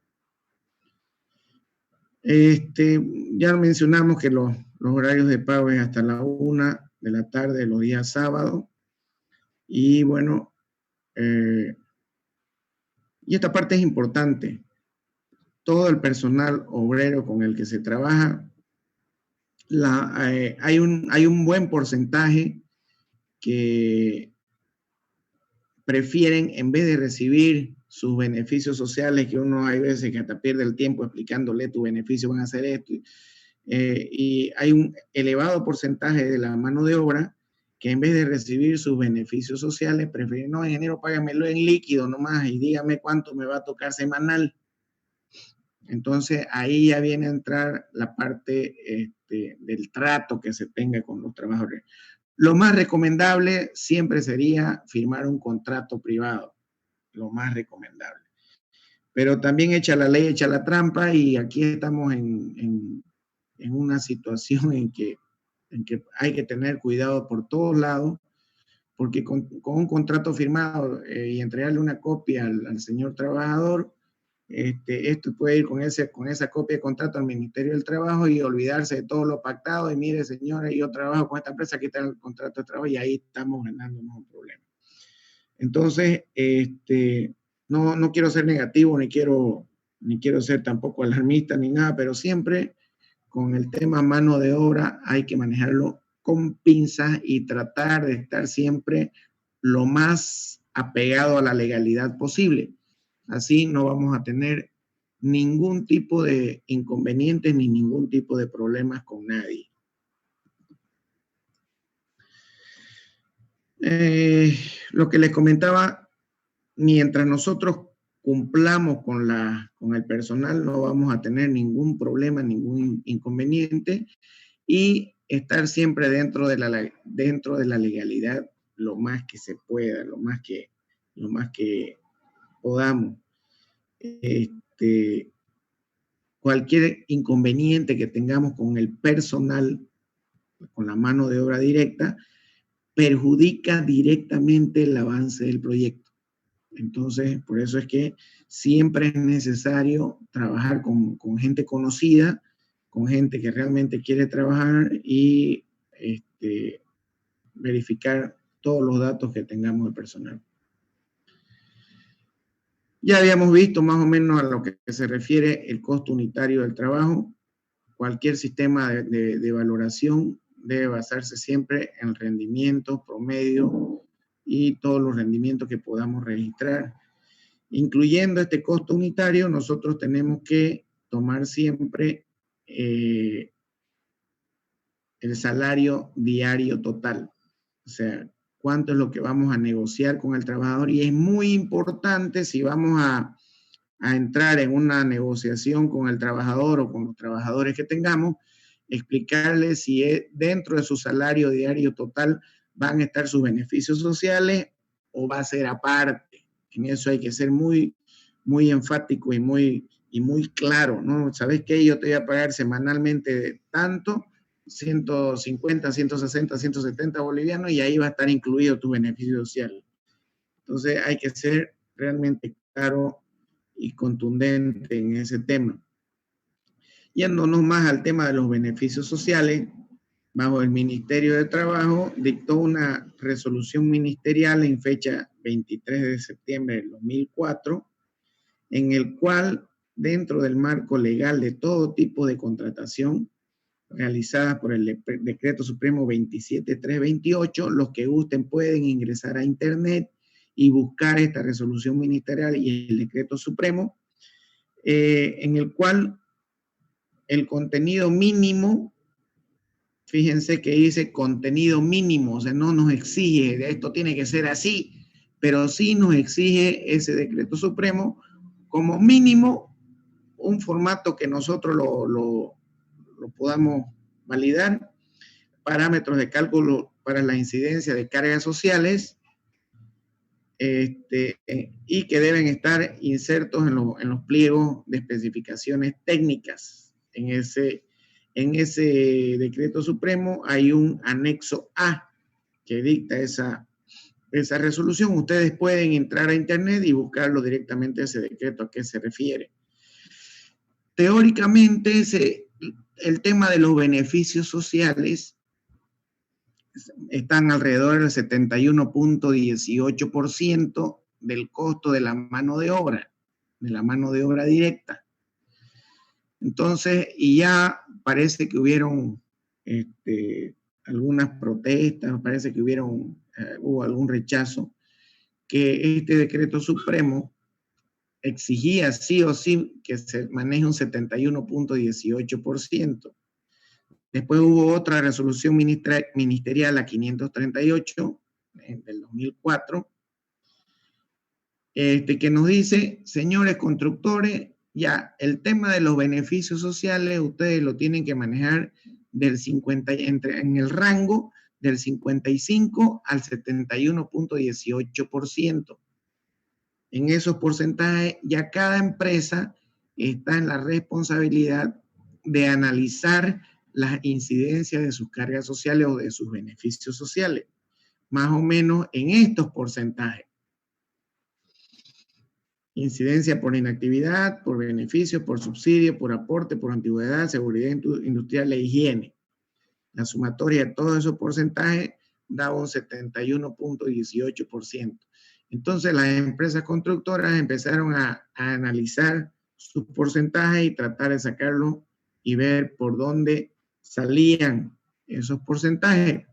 Ya mencionamos que los horarios de pago es hasta la 1 de la tarde los días sábados. Y bueno, y esta parte es importante. Todo el personal obrero con el que se trabaja, hay un buen porcentaje que prefieren, en vez de recibir sus beneficios sociales, que uno hay veces que hasta pierde el tiempo explicándole tu beneficio, van a hacer esto, y hay un elevado porcentaje de la mano de obra que en vez de recibir sus beneficios sociales, prefieren, no, ingeniero, págamelo en líquido nomás y dígame cuánto me va a tocar semanal. Entonces ahí ya viene a entrar la parte del trato que se tenga con los trabajadores. Lo más recomendable siempre sería firmar un contrato privado, lo más recomendable. Pero también echa la ley, echa la trampa, y aquí estamos en una situación en que hay que tener cuidado por todos lados, porque con un contrato firmado y entregarle una copia al señor trabajador, esto puede ir con esa copia de contrato al Ministerio del Trabajo y olvidarse de todo lo pactado, y mire, señora, yo trabajo con esta empresa, aquí está el contrato de trabajo, y ahí estamos ganándonos un problema. Entonces, no quiero ser negativo, ni quiero ser tampoco alarmista ni nada, pero siempre con el tema mano de obra hay que manejarlo con pinzas y tratar de estar siempre lo más apegado a la legalidad posible. Así no vamos a tener ningún tipo de inconvenientes ni ningún tipo de problemas con nadie. Lo que les comentaba, mientras nosotros cumplamos con el personal, no vamos a tener ningún problema, ningún inconveniente, y estar siempre dentro de la legalidad lo más que se pueda, lo más que podamos. Cualquier inconveniente que tengamos con el personal, con la mano de obra directa, perjudica directamente el avance del proyecto. Entonces, por eso es que siempre es necesario trabajar con gente conocida, con gente que realmente quiere trabajar y verificar todos los datos que tengamos del personal. Ya habíamos visto más o menos a lo que se refiere el costo unitario del trabajo. Cualquier sistema de valoración debe basarse siempre en el rendimiento promedio y todos los rendimientos que podamos registrar. Incluyendo este costo unitario, nosotros tenemos que tomar siempre el salario diario total. O sea, cuánto es lo que vamos a negociar con el trabajador. Y es muy importante, si vamos a entrar en una negociación con el trabajador o con los trabajadores que tengamos, explicarles si dentro de su salario diario total van a estar sus beneficios sociales o va a ser aparte. En eso hay que ser muy, muy enfático y muy claro, ¿no? ¿Sabes qué? Yo te voy a pagar semanalmente tanto, 150, 160, 170 bolivianos, y ahí va a estar incluido tu beneficio social. Entonces hay que ser realmente claro y contundente en ese tema. Yéndonos más al tema de los beneficios sociales, bajo el Ministerio de Trabajo dictó una resolución ministerial en fecha 23 de septiembre del 2004, en el cual, dentro del marco legal de todo tipo de contratación realizada por el Decreto Supremo 27328, los que gusten pueden ingresar a internet y buscar esta resolución ministerial y el Decreto Supremo, en el cual el contenido mínimo, fíjense que dice contenido mínimo, o sea, no nos exige, esto tiene que ser así, pero sí nos exige ese Decreto Supremo como mínimo un formato que nosotros lo podamos validar, parámetros de cálculo para la incidencia de cargas sociales, y que deben estar insertos en los pliegos de especificaciones técnicas. En ese Decreto Supremo hay un anexo A que dicta esa resolución. Ustedes pueden entrar a internet y buscarlo directamente, ese decreto a qué se refiere. Teóricamente, el tema de los beneficios sociales están alrededor del 71.18% del costo de la mano de obra directa. Entonces, y ya parece que hubieron algunas protestas, parece que hubo algún rechazo, que este Decreto Supremo exigía sí o sí que se maneje un 71.18%. Después hubo otra resolución ministerial, la 538 del 2004, que nos dice, señores constructores, ya el tema de los beneficios sociales ustedes lo tienen que manejar en el rango del 55 al 71.18%. En esos porcentajes ya cada empresa está en la responsabilidad de analizar las incidencias de sus cargas sociales o de sus beneficios sociales, más o menos en estos porcentajes. Incidencia por inactividad, por beneficios, por subsidio, por aporte, por antigüedad, seguridad industrial e higiene. La sumatoria de todos esos porcentajes daba un 71.18%. Entonces las empresas constructoras empezaron a analizar sus porcentajes y tratar de sacarlos y ver por dónde salían esos porcentajes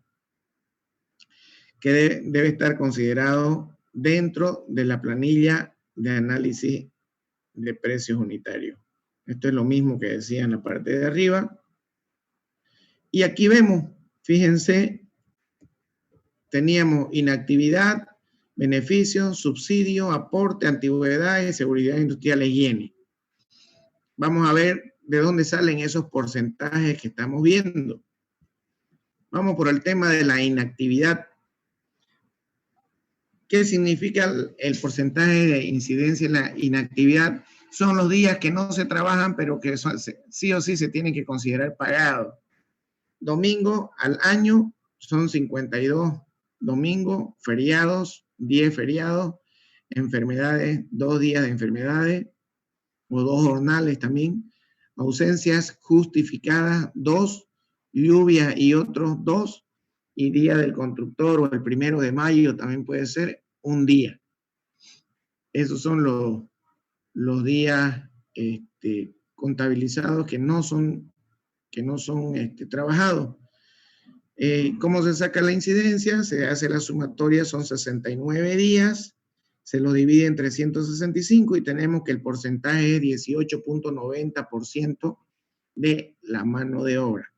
que debe estar considerado dentro de la planilla de análisis de precios unitarios. Esto es lo mismo que decía en la parte de arriba. Y aquí vemos, fíjense, teníamos inactividad, beneficios, subsidio, aporte, antigüedad y seguridad industrial e higiene. Vamos a ver de dónde salen esos porcentajes que estamos viendo. Vamos por el tema de la inactividad. ¿Qué significa el porcentaje de incidencia en la inactividad? Son los días que no se trabajan, pero que sí o sí se tienen que considerar pagados. Domingo al año son 52 domingos, feriados, 10 feriados, enfermedades, 2 días de enfermedades, o 2 jornales también, ausencias justificadas, 2, lluvia y otros 2, y día del constructor o el 1 de mayo también puede ser un día. Esos son los días contabilizados que no son trabajados. ¿Cómo se saca la incidencia? Se hace la sumatoria, son 69 días, se lo divide en 365 y tenemos que el porcentaje es 18.90% de la mano de obra.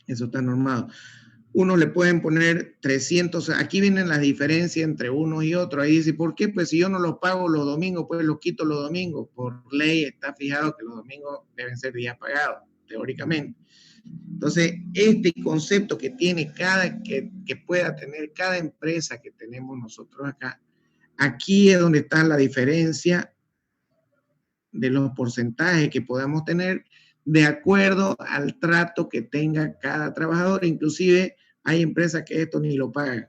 Eso está normado. Unos le pueden poner 300, aquí vienen las diferencias entre unos y otros. Ahí dice, ¿por qué? Pues si yo no los pago los domingos, pues los quito los domingos. Por ley está fijado que los domingos deben ser días pagados, teóricamente. Entonces, este concepto que tiene que pueda tener cada empresa que tenemos nosotros acá, aquí es donde está la diferencia de los porcentajes que podamos tener de acuerdo al trato que tenga cada trabajador. Inclusive hay empresas que esto ni lo pagan.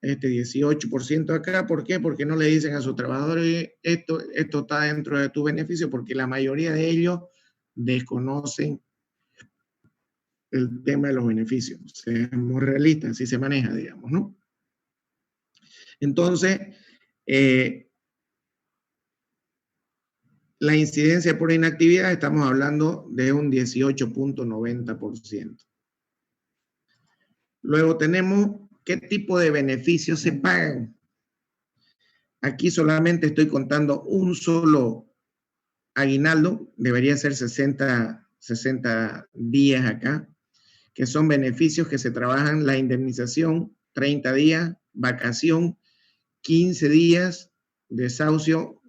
18% acá, ¿por qué? Porque no le dicen a sus trabajadores, esto está dentro de tu beneficio, porque la mayoría de ellos desconocen el tema de los beneficios. Seamos realistas, así se maneja, digamos, ¿no? Entonces, la incidencia por inactividad, estamos hablando de un 18.90%. Luego tenemos qué tipo de beneficios se pagan. Aquí solamente estoy contando un solo aguinaldo, debería ser 60 días acá, que son beneficios que se trabajan, la indemnización, 30 días, vacación, 15 días, desahucio,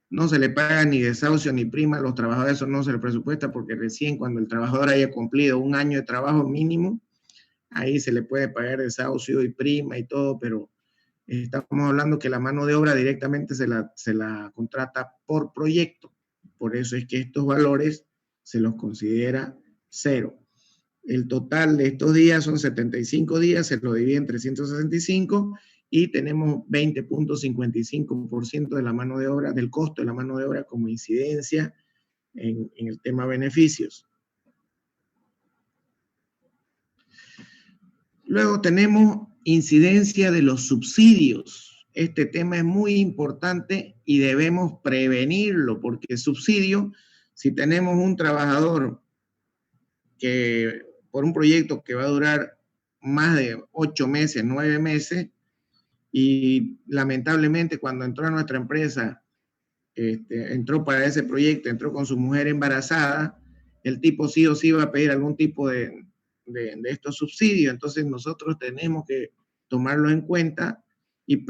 no se le paga ni desahucio ni prima a los trabajadores, eso no se le presupuesta porque recién cuando el trabajador haya cumplido un año de trabajo mínimo, ahí se le puede pagar desahucio y prima y todo, pero estamos hablando que la mano de obra directamente se la contrata por proyecto. Por eso es que estos valores se los considera cero. El total de estos días son 75 días, se lo divide en 365 y tenemos 20.55% de la mano de obra, del costo de la mano de obra como incidencia en el tema beneficios. Luego tenemos incidencia de los subsidios. Este tema es muy importante y debemos prevenirlo porque subsidio, si tenemos un trabajador que por un proyecto que va a durar más de 8 meses, 9 meses, y lamentablemente cuando entró a nuestra empresa, entró para ese proyecto, entró con su mujer embarazada, el tipo sí o sí va a pedir algún tipo de estos subsidios. Entonces nosotros tenemos que tomarlo en cuenta y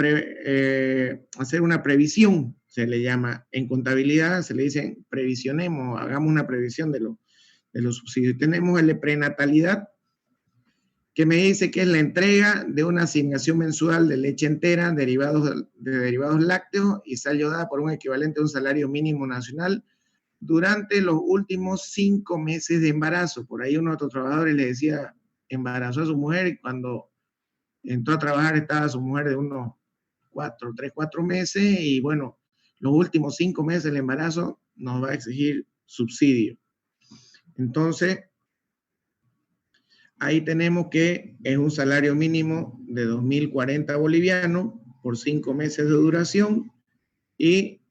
hacer una previsión, se le llama. En contabilidad se le dice previsionemos, hagamos una previsión de los subsidios. Tenemos el de prenatalidad, que me dice que es la entrega de una asignación mensual de leche entera, de derivados lácteos y sal yodada por un equivalente a un salario mínimo nacional durante los últimos 5 meses de embarazo. Por ahí uno de otros trabajadores le decía, embarazó a su mujer y cuando entró a trabajar estaba su mujer de unos 4 meses, y bueno, los últimos 5 meses del embarazo nos va a exigir subsidio. Entonces, ahí tenemos que es un salario mínimo de 2.040 bolivianos por 5 meses de duración, y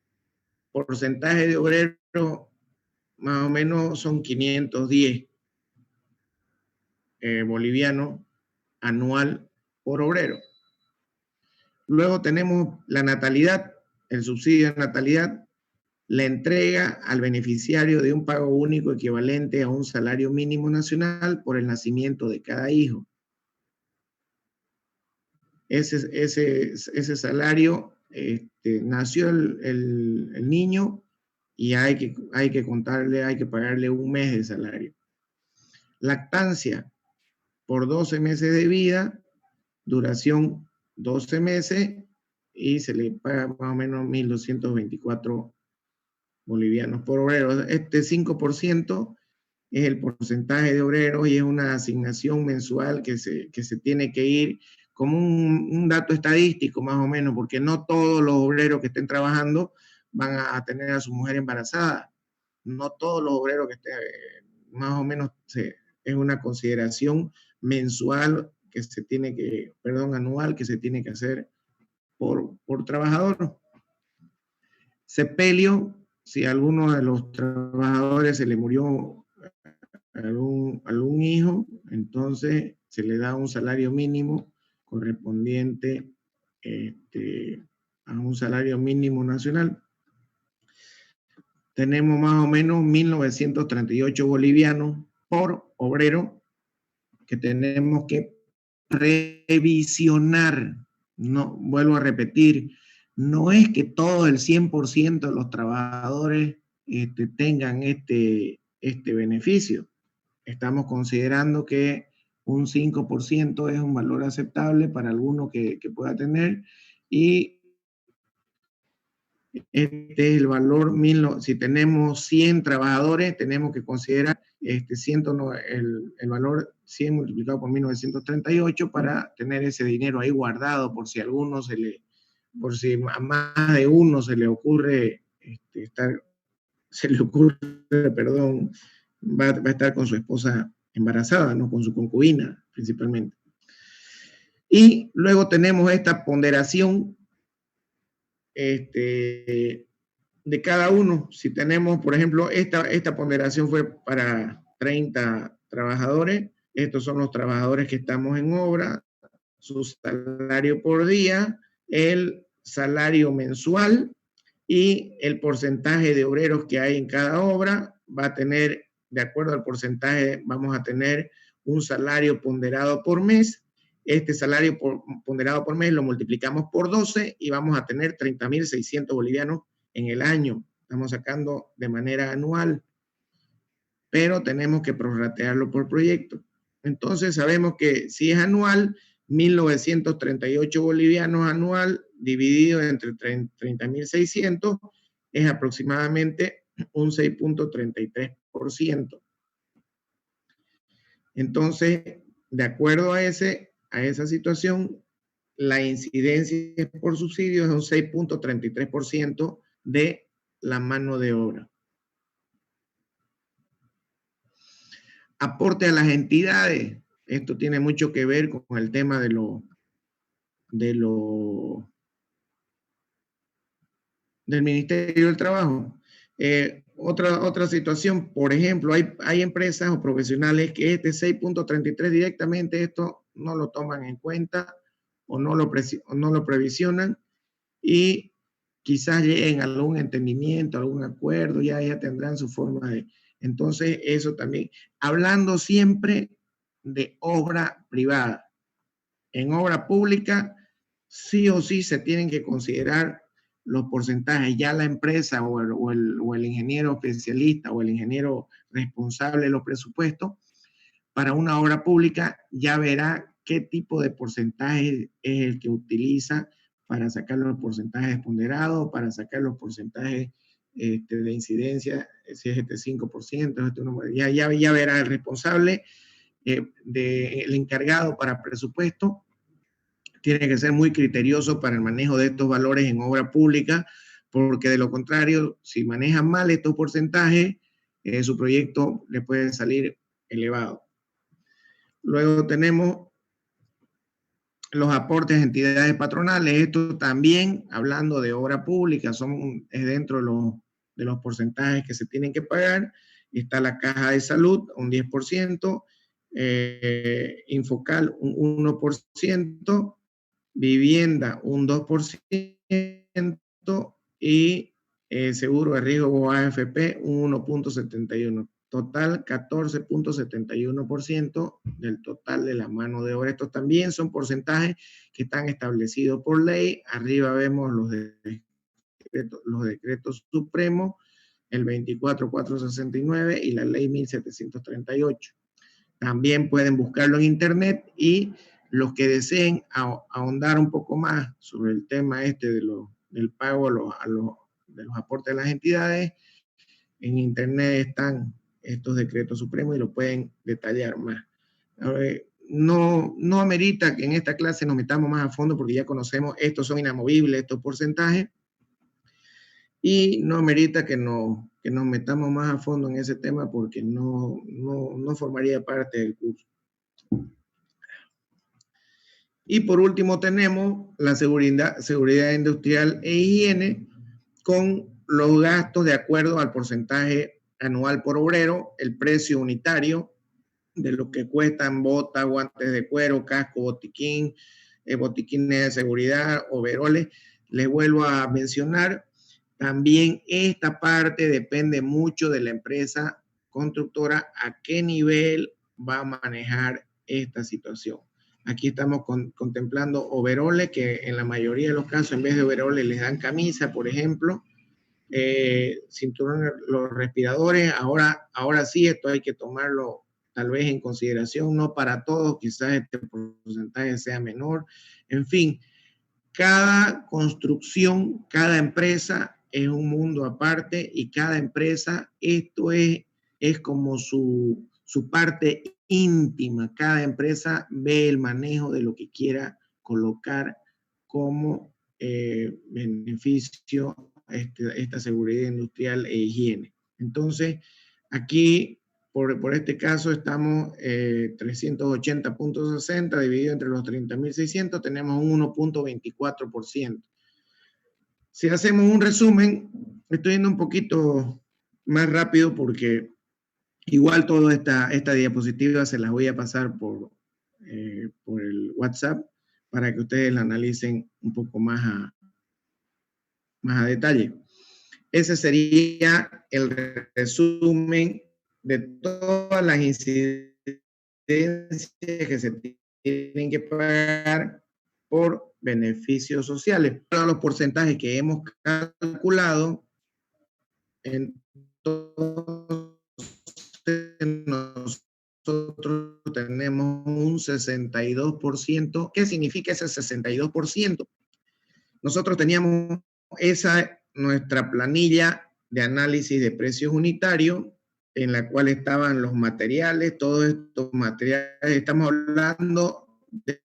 porcentaje de obreros más o menos son 510 bolivianos anual por obrero. Luego tenemos la natalidad, el subsidio de natalidad, la entrega al beneficiario de un pago único equivalente a un salario mínimo nacional por el nacimiento de cada hijo. Ese salario, nació el niño, y hay que contarle, hay que pagarle un mes de salario. Lactancia por 12 meses de vida, duración 12 meses, y se le paga más o menos 1.224 bolivianos por obrero. Este 5% es el porcentaje de obreros, y es una asignación mensual que se tiene que ir como un dato estadístico más o menos, porque no todos los obreros que estén trabajando van a tener a su mujer embarazada. No todos los obreros que estén, más o menos es una consideración mensual que se tiene que, anual, que se tiene que hacer por trabajador. Sepelio, si a alguno de los trabajadores se le murió algún hijo, entonces se le da un salario mínimo correspondiente a un salario mínimo nacional. Tenemos más o menos 1.938 bolivianos por obrero que tenemos que revisionar. No, vuelvo a repetir, no es que todo el 100% de los trabajadores tengan este beneficio. Estamos considerando que un 5% es un valor aceptable para alguno que pueda tener, y este es el valor. Si tenemos 100 trabajadores, tenemos que considerar el valor 100 multiplicado por 1938 para tener ese dinero ahí guardado por si a a más de uno se le ocurre va a estar con su esposa embarazada, ¿no? Con su concubina principalmente. Y luego tenemos esta ponderación de cada uno. Si tenemos, por ejemplo, esta ponderación fue para 30 trabajadores. Estos son los trabajadores que estamos en obra, su salario por día, el salario mensual y el porcentaje de obreros que hay en cada obra. Va a tener, de acuerdo al porcentaje, vamos a tener un salario ponderado por mes. Este salario ponderado por mes lo multiplicamos por 12 y vamos a tener 30.600 bolivianos en el año. Estamos sacando de manera anual, pero tenemos que prorratearlo por proyecto. Entonces sabemos que si es anual, 1.938 bolivianos anual dividido entre 30.600 es aproximadamente un 6.33%. Entonces, de acuerdo a esa situación, la incidencia por subsidio es un 6.33% de la mano de obra. Aporte a las entidades. Esto tiene mucho que ver con el tema del Ministerio del Trabajo. Otra situación, por ejemplo, hay empresas o profesionales que 6.33 directamente esto no lo toman en cuenta o no lo previsionan, y quizás lleguen a algún entendimiento, algún acuerdo, ya tendrán su forma de... Entonces, eso también, hablando siempre de obra privada. En obra pública, sí o sí se tienen que considerar los porcentajes. Ya la empresa o el ingeniero especialista o el ingeniero responsable de los presupuestos para una obra pública ya verá qué tipo de porcentaje es el que utiliza para sacar los porcentajes ponderados, para sacar los porcentajes de incidencia, si es 5%, ya verá el responsable, el encargado para presupuesto, tiene que ser muy criterioso para el manejo de estos valores en obra pública, porque de lo contrario, si manejan mal estos porcentajes, su proyecto le puede salir elevado. Luego tenemos los aportes a entidades patronales. Esto también, hablando de obra pública, es dentro de los porcentajes que se tienen que pagar. Está la caja de salud, un 10%, Infocal, un 1%, vivienda, un 2%, y seguro de riesgo AFP, un 1.71%. Total, 14.71% del total de la mano de obra. Estos también son porcentajes que están establecidos por ley. Arriba vemos los decretos supremos, el 24.469 y la ley 1738. También pueden buscarlo en internet, y los que deseen ahondar un poco más sobre el tema del pago de los aportes de las entidades, en internet están estos decretos supremos y lo pueden detallar más. No amerita que en esta clase nos metamos más a fondo, porque ya conocemos, estos son inamovibles, estos porcentajes, y no amerita que nos metamos más a fondo en ese tema, porque no formaría parte del curso. Y por último tenemos la seguridad industrial e higiene, con los gastos de acuerdo al porcentaje anual por obrero, el precio unitario de lo que cuestan botas, guantes de cuero, casco, botiquín, botiquines de seguridad, overoles. Les vuelvo a mencionar, también esta parte depende mucho de la empresa constructora, a qué nivel va a manejar esta situación. Aquí estamos contemplando overoles, que en la mayoría de los casos, en vez de overoles, les dan camisa, por ejemplo. Cinturones, los respiradores, ahora sí, esto hay que tomarlo tal vez en consideración, no para todos, quizás este porcentaje sea menor. En fin, cada construcción, cada empresa es un mundo aparte, y cada empresa, esto es como su parte íntima. Cada empresa ve el manejo de lo que quiera colocar como beneficio esta seguridad industrial e higiene. Entonces, aquí, por este caso, estamos 380.60 dividido entre los 30.600, tenemos un 1.24%. Si hacemos un resumen, estoy yendo un poquito más rápido, porque igual toda esta diapositiva se las voy a pasar por el WhatsApp, para que ustedes la analicen un poco más a detalle. Ese sería el resumen de todas las incidencias que se tienen que pagar por beneficios sociales. Todos los porcentajes que hemos calculado, entonces nosotros tenemos un 62%. ¿Qué significa ese 62%? Nosotros teníamos nuestra planilla de análisis de precios unitarios, en la cual estaban los materiales, todos estos materiales. Estamos hablando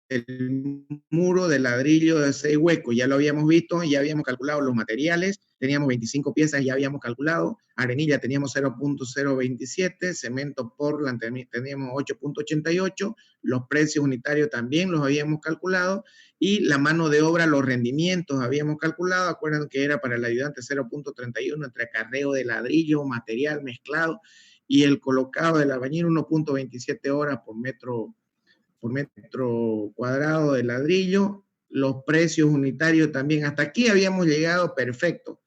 del muro de ladrillo de 6 huecos, ya lo habíamos visto, ya habíamos calculado los materiales, teníamos 25 piezas, ya habíamos calculado, arenilla teníamos 0.027, cemento Portland teníamos 8.88, los precios unitarios también los habíamos calculado, y la mano de obra, los rendimientos habíamos calculado. Acuerdan que era para el ayudante 0.31 entre acarreo de ladrillo, material mezclado y el colocado del albañil, 1.27 horas por metro cuadrado de ladrillo. Los precios unitarios también, hasta aquí habíamos llegado perfecto,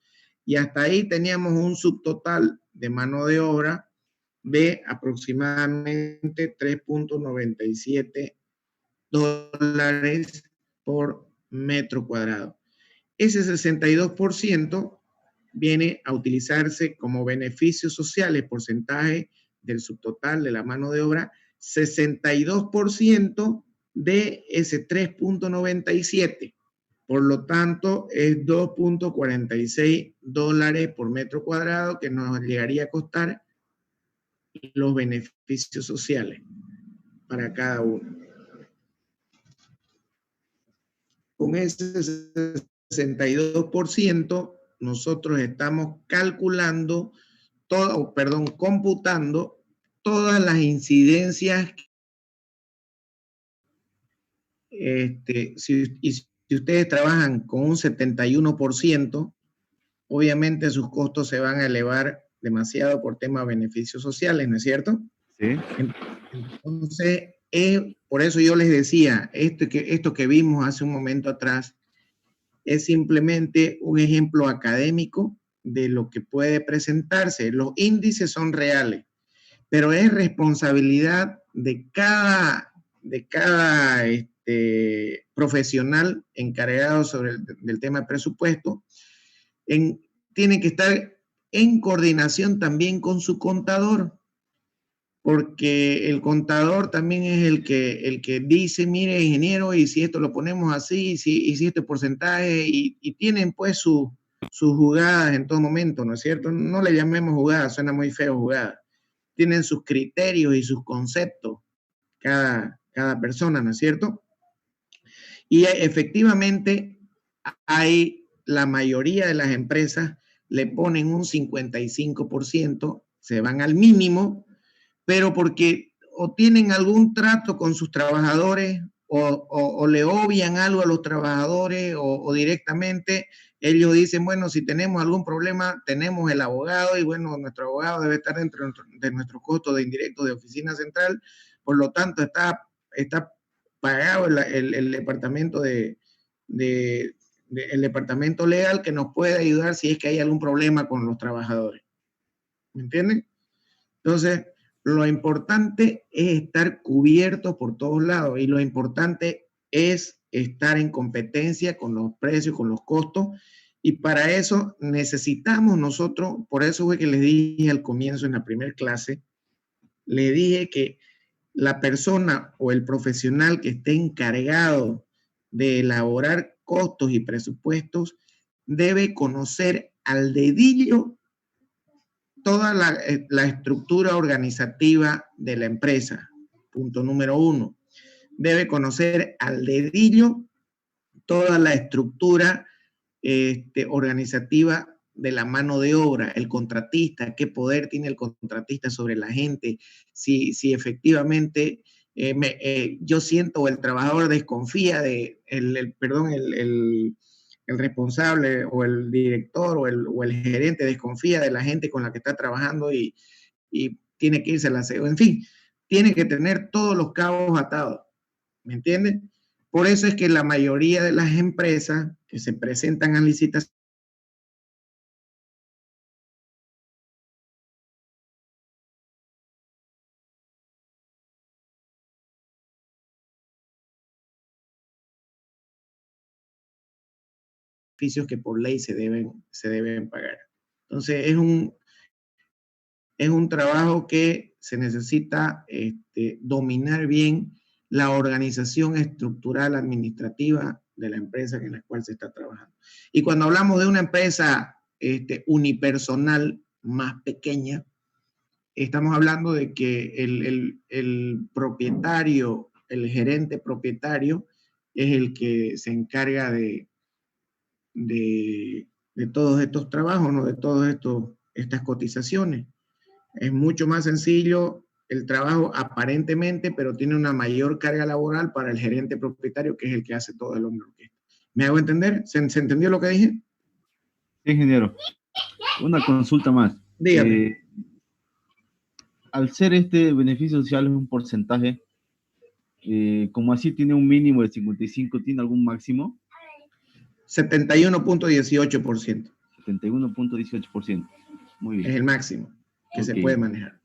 y hasta ahí teníamos un subtotal de mano de obra de aproximadamente $3.97 por metro cuadrado. Ese 62% viene a utilizarse como beneficios sociales, porcentaje del subtotal de la mano de obra. 62% de ese 3.97. Por lo tanto, es $2.46 por metro cuadrado que nos llegaría a costar los beneficios sociales para cada uno. con ese 62%, nosotros estamos calculando, computando todas las incidencias. Si ustedes trabajan con un 71%, obviamente sus costos se van a elevar demasiado por temas de beneficios sociales, ¿no es cierto? Sí. Entonces, por eso yo les decía, esto que vimos hace un momento atrás es simplemente un ejemplo académico de lo que puede presentarse. Los índices son reales, pero es responsabilidad de cada profesional encargado del tema de presupuesto. Tiene que estar en coordinación también con su contador, porque el contador también es el que dice, mire, ingeniero, y si esto lo ponemos así, y si este porcentaje, y tienen pues sus jugadas en todo momento, ¿no es cierto? No le llamemos jugadas, suena muy feo jugadas. Tienen sus criterios y sus conceptos cada persona, ¿no es cierto? Y efectivamente la mayoría de las empresas le ponen un 55%, se van al mínimo, pero porque o tienen algún trato con sus trabajadores o le obvian algo a los trabajadores o directamente ellos dicen, bueno, si tenemos algún problema, tenemos el abogado y bueno, nuestro abogado debe estar dentro de nuestro costo de indirecto de oficina central, por lo tanto está pagado el departamento el departamento legal que nos puede ayudar si es que hay algún problema con los trabajadores. ¿Me entienden? Entonces, lo importante es estar cubiertos por todos lados y lo importante es estar en competencia con los precios, con los costos, y para eso necesitamos nosotros, por eso fue que les dije al comienzo en la primera clase, le dije que la persona o el profesional que esté encargado de elaborar costos y presupuestos debe conocer al dedillo toda la estructura organizativa de la empresa. Punto número 1. Debe conocer al dedillo toda la estructura organizativa de la mano de obra, el contratista, qué poder tiene el contratista sobre la gente, si efectivamente yo siento o el trabajador desconfía de el responsable o el director o el gerente desconfía de la gente con la que está trabajando y tiene que irse a la CEO. En fin, tiene que tener todos los cabos atados. ¿Me entiendes? Por eso es que la mayoría de las empresas que se presentan a licitación que por ley se deben pagar. Entonces, es un trabajo que se necesita dominar bien la organización estructural administrativa de la empresa en la cual se está trabajando. Y cuando hablamos de una empresa unipersonal más pequeña, estamos hablando de que el propietario, el gerente propietario, es el que se encarga de todos estos trabajos, ¿no? De todas estas cotizaciones. Es mucho más sencillo el trabajo aparentemente, pero tiene una mayor carga laboral para el gerente propietario, que es el que hace todo el hombre orquesta. ¿Me hago entender? ¿Se entendió lo que dije? Sí, ingeniero. Una consulta más. Dígame. Al ser este beneficio social es un porcentaje, como así tiene un mínimo de 55, ¿tiene algún máximo? 71.18%. 71.18%. Muy bien. Es el máximo que se puede manejar.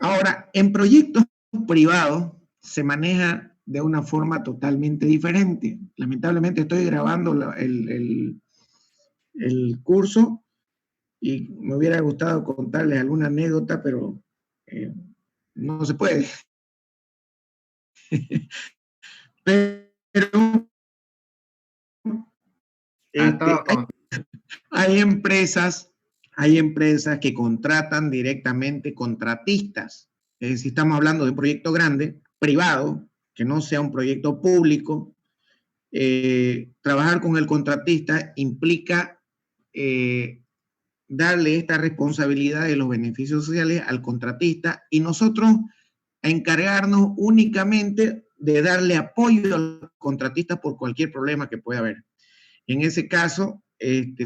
Ahora, en proyectos privados se maneja de una forma totalmente diferente. Lamentablemente estoy grabando el curso y me hubiera gustado contarles alguna anécdota, pero no se puede. Pero hay empresas que contratan directamente contratistas. Si estamos hablando de un proyecto grande, privado, que no sea un proyecto público, trabajar con el contratista implica darle esta responsabilidad de los beneficios sociales al contratista y nosotros encargarnos únicamente de darle apoyo al contratista por cualquier problema que pueda haber. En ese caso,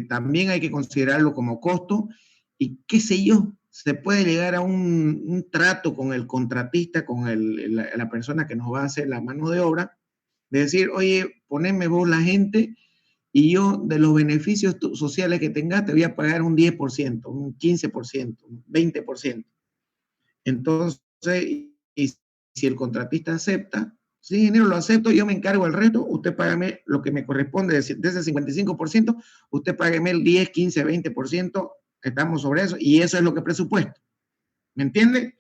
también hay que considerarlo como costo y qué sé yo, se puede llegar a un trato con el contratista, con la persona que nos va a hacer la mano de obra, de decir, oye, poneme vos la gente y yo de los beneficios sociales que tengas te voy a pagar un 10%, un 15%, un 20%. Entonces, y si el contratista acepta, sí, ingeniero, lo acepto, yo me encargo del resto, usted págame lo que me corresponde de ese 55%, usted págame el 10, 15, 20%, estamos sobre eso, y eso es lo que presupuesto. ¿Me entiende?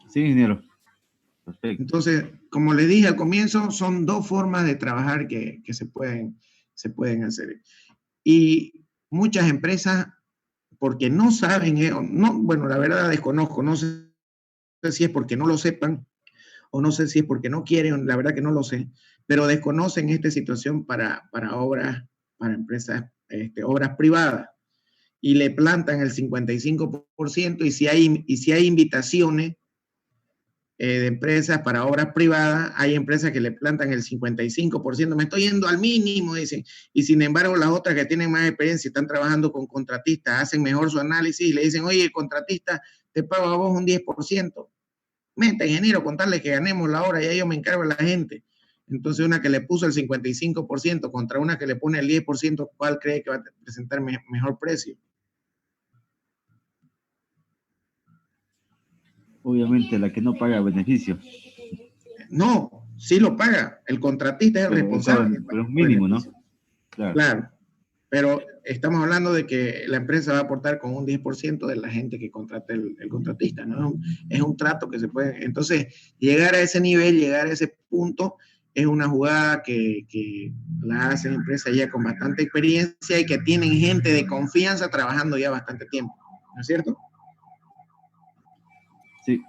Sí, ingeniero. Perfecto. Entonces, como le dije al comienzo, son dos formas de trabajar que se pueden hacer. Y muchas empresas, porque no saben, bueno, la verdad desconozco, no sé si es porque no lo sepan o no sé si es porque no quieren, la verdad que no lo sé, pero desconocen esta situación para obras, para empresas, obras privadas, y le plantan el 55%, y si hay invitaciones de empresas para obras privadas, hay empresas que le plantan el 55%, me estoy yendo al mínimo, dicen, y sin embargo las otras que tienen más experiencia, están trabajando con contratistas, hacen mejor su análisis y le dicen, oye, contratista, te pago a vos un 10%. Meta, ingeniero, contarle que ganemos la hora, ya yo me encargo de la gente. Entonces, una que le puso el 55% contra una que le pone el 10%, ¿cuál cree que va a presentar mejor precio? Obviamente, la que no paga beneficio. No, sí lo paga. El contratista es el responsable. Pero es mínimo, ¿no? Claro. Pero estamos hablando de que la empresa va a aportar con un 10% de la gente que contrata el contratista, ¿no? Es un trato que se puede. Entonces, llegar a ese nivel, llegar a ese punto, es una jugada que la hacen empresas ya con bastante experiencia y que tienen gente de confianza trabajando ya bastante tiempo, ¿no es cierto? Sí.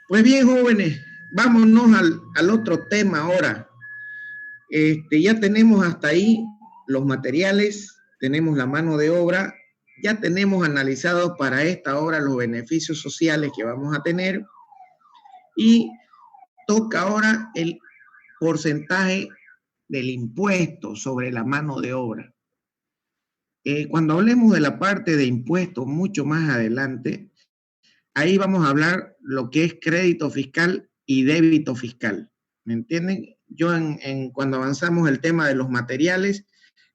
Pues bien, jóvenes, vámonos al otro tema ahora. Ya tenemos hasta ahí los materiales, tenemos la mano de obra, ya tenemos analizado para esta obra los beneficios sociales que vamos a tener y toca ahora el porcentaje del impuesto sobre la mano de obra. Cuando hablemos de la parte de impuestos mucho más adelante, ahí vamos a hablar lo que es crédito fiscal y débito fiscal. ¿Me entienden? Yo cuando avanzamos el tema de los materiales,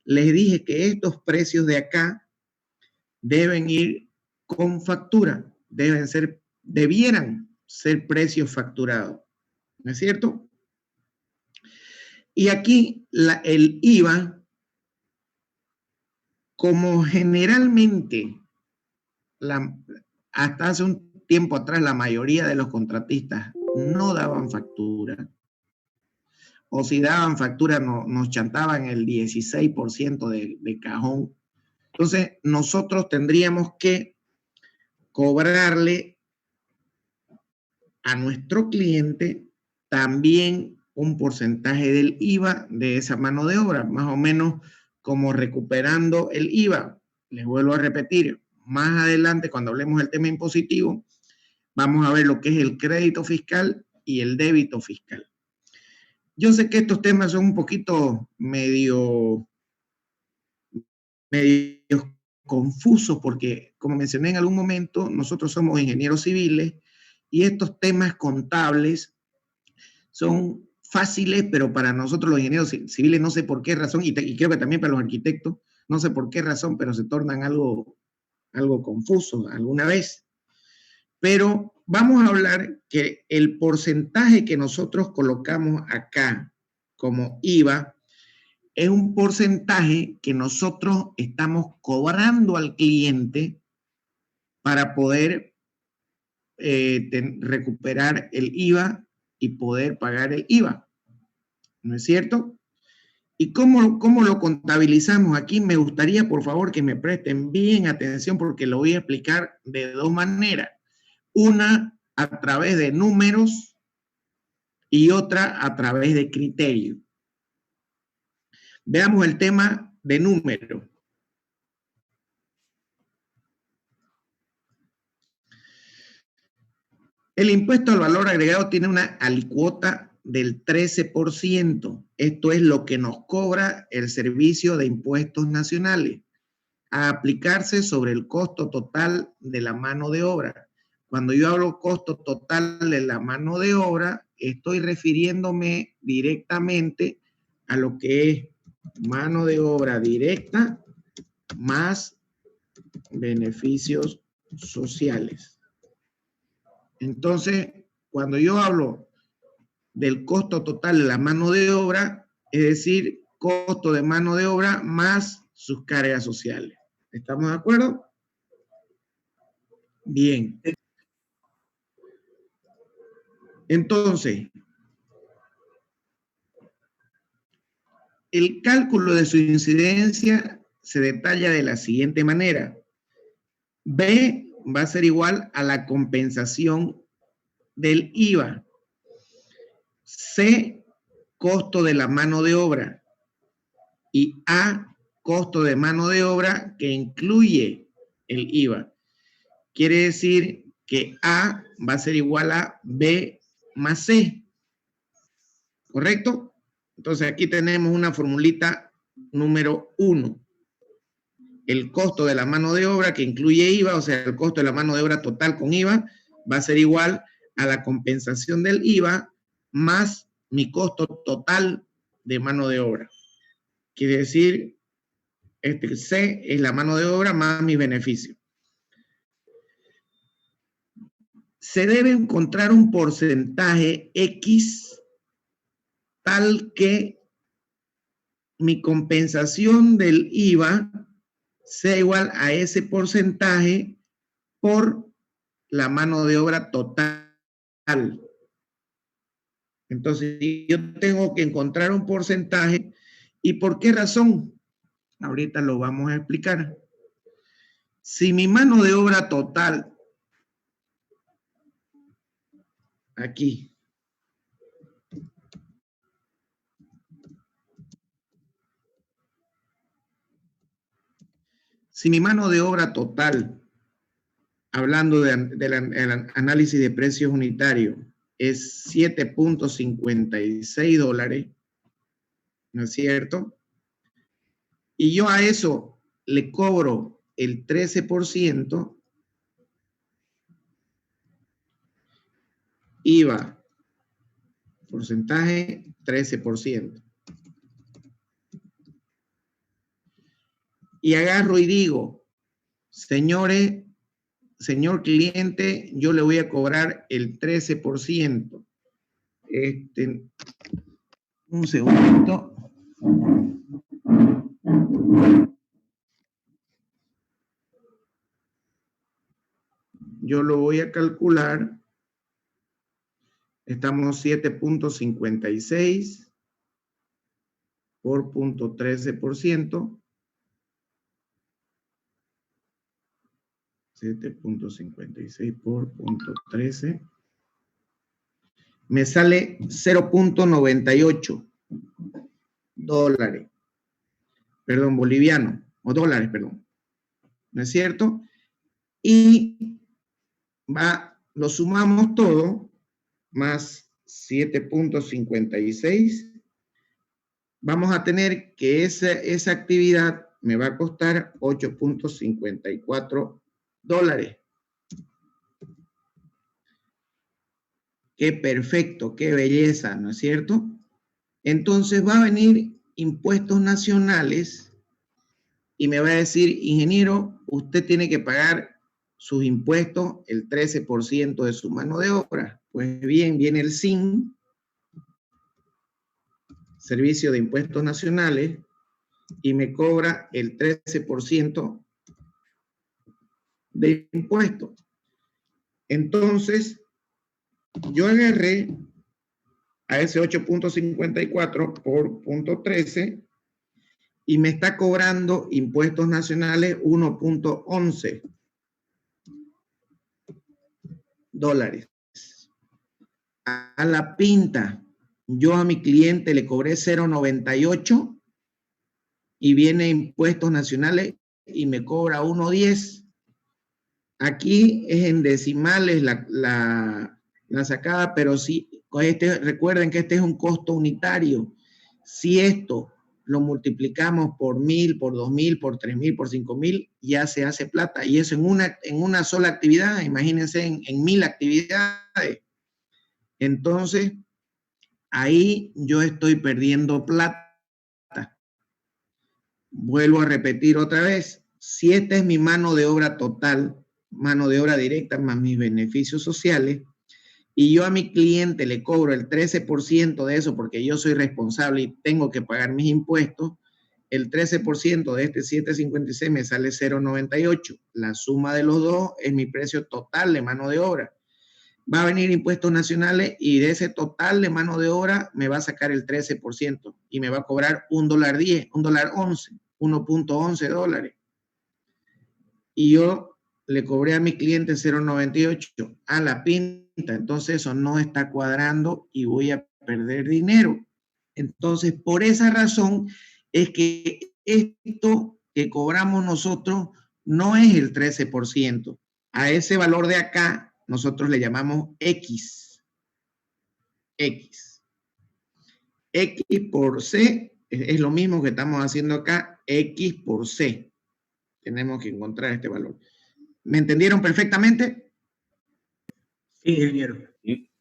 les dije que estos precios de acá deben ir con factura, debieran ser precios facturados. ¿No es cierto? Y aquí el IVA, como generalmente hasta hace un tiempo atrás la mayoría de los contratistas no daban factura, o si daban factura nos chantaban el 16% de cajón. Entonces nosotros tendríamos que cobrarle a nuestro cliente también un porcentaje del IVA de esa mano de obra, más o menos como recuperando el IVA. Les vuelvo a repetir, más adelante cuando hablemos del tema impositivo, vamos a ver lo que es el crédito fiscal y el débito fiscal. Yo sé que estos temas son un poquito medio confusos porque, como mencioné en algún momento, nosotros somos ingenieros civiles y estos temas contables son fáciles, pero para nosotros los ingenieros civiles no sé por qué razón, y creo que también para los arquitectos, no sé por qué razón, pero se tornan algo confusos alguna vez. Pero vamos a hablar que el porcentaje que nosotros colocamos acá como IVA es un porcentaje que nosotros estamos cobrando al cliente para poder recuperar el IVA y poder pagar el IVA. ¿No es cierto? ¿Y cómo lo contabilizamos? Aquí me gustaría, por favor, que me presten bien atención porque lo voy a explicar de dos maneras. Una, a través de números, y otra a través de criterio. Veamos el tema de número. El impuesto al valor agregado tiene una alícuota del 13%. Esto es lo que nos cobra el Servicio de Impuestos Nacionales, a aplicarse sobre el costo total de la mano de obra. Cuando yo hablo costo total de la mano de obra, estoy refiriéndome directamente a lo que es mano de obra directa más beneficios sociales. Entonces, cuando yo hablo del costo total de la mano de obra, es decir, costo de mano de obra más sus cargas sociales. ¿Estamos de acuerdo? Bien. Entonces, el cálculo de su incidencia se detalla de la siguiente manera. B va a ser igual a la compensación del IVA. C, costo de la mano de obra. Y A, costo de mano de obra que incluye el IVA. Quiere decir que A va a ser igual a B más C. ¿Correcto? Entonces aquí tenemos una formulita número 1. El costo de la mano de obra que incluye IVA, o sea, el costo de la mano de obra total con IVA, va a ser igual a la compensación del IVA más mi costo total de mano de obra. Quiere decir, C es la mano de obra más mis beneficios. Se debe encontrar un porcentaje X tal que mi compensación del IVA sea igual a ese porcentaje por la mano de obra total. Entonces, yo tengo que encontrar un porcentaje. ¿Y por qué razón? Ahorita lo vamos a explicar. Si mi mano de obra total, aquí, si mi mano de obra total, hablando del análisis de precios unitarios, es 7.56 dólares, ¿no es cierto? Y yo a eso le cobro el 13%, IVA, porcentaje 13%. Y agarro y digo, señores, señor cliente, yo le voy a cobrar el 13%. Un segundito. Yo lo voy a calcular. Estamos 7.56 por 0.13%. 7.56 por 0.13. Me sale 0.98 dólares. Perdón, boliviano. O dólares, perdón. ¿No es cierto? Y lo sumamos todo, más 7.56. Vamos a tener que esa actividad me va a costar 8.54 dólares. Qué perfecto, qué belleza, ¿no es cierto? Entonces va a venir impuestos nacionales y me va a decir, ingeniero, usted tiene que pagar sus impuestos el 13% de su mano de obra. Pues bien, viene el SIN, Servicio de Impuestos Nacionales, y me cobra el 13% de impuestos. Entonces, yo agarré a ese 8.54 por 0.13 y me está cobrando impuestos nacionales 1.11 dólares. A la pinta. yo a mi cliente le cobré 0.98 y viene impuestos nacionales y me cobra 1.10. Aquí es en decimales la sacada, pero sí, recuerden que este es un costo unitario. Si esto lo multiplicamos por 1.000, por 2.000, por 3.000, por 5.000, ya se hace plata. Y eso en una sola actividad, imagínense en 1.000 actividades. Entonces, ahí yo estoy perdiendo plata. Vuelvo a repetir otra vez, si esta es mi mano de obra total, mano de obra directa más mis beneficios sociales, y yo a mi cliente le cobro el 13% de eso porque yo soy responsable y tengo que pagar mis impuestos, el 13% de este 7.56 me sale 0.98. La suma de los dos es mi precio total de mano de obra. Va a venir impuestos nacionales y de ese total de mano de obra me va a sacar el 13% y me va a cobrar $1.10, $1.11, 1.11 dólares. Y yo le cobré a mi cliente 0.98 a la pinta, entonces eso no está cuadrando y voy a perder dinero. Entonces, por esa razón es que esto que cobramos nosotros no es el 13%. A ese valor de acá nosotros le llamamos X. X. X por C es lo mismo que estamos haciendo acá, X por C. Tenemos que encontrar este valor. ¿Me entendieron perfectamente? Sí, ingeniero. Sí.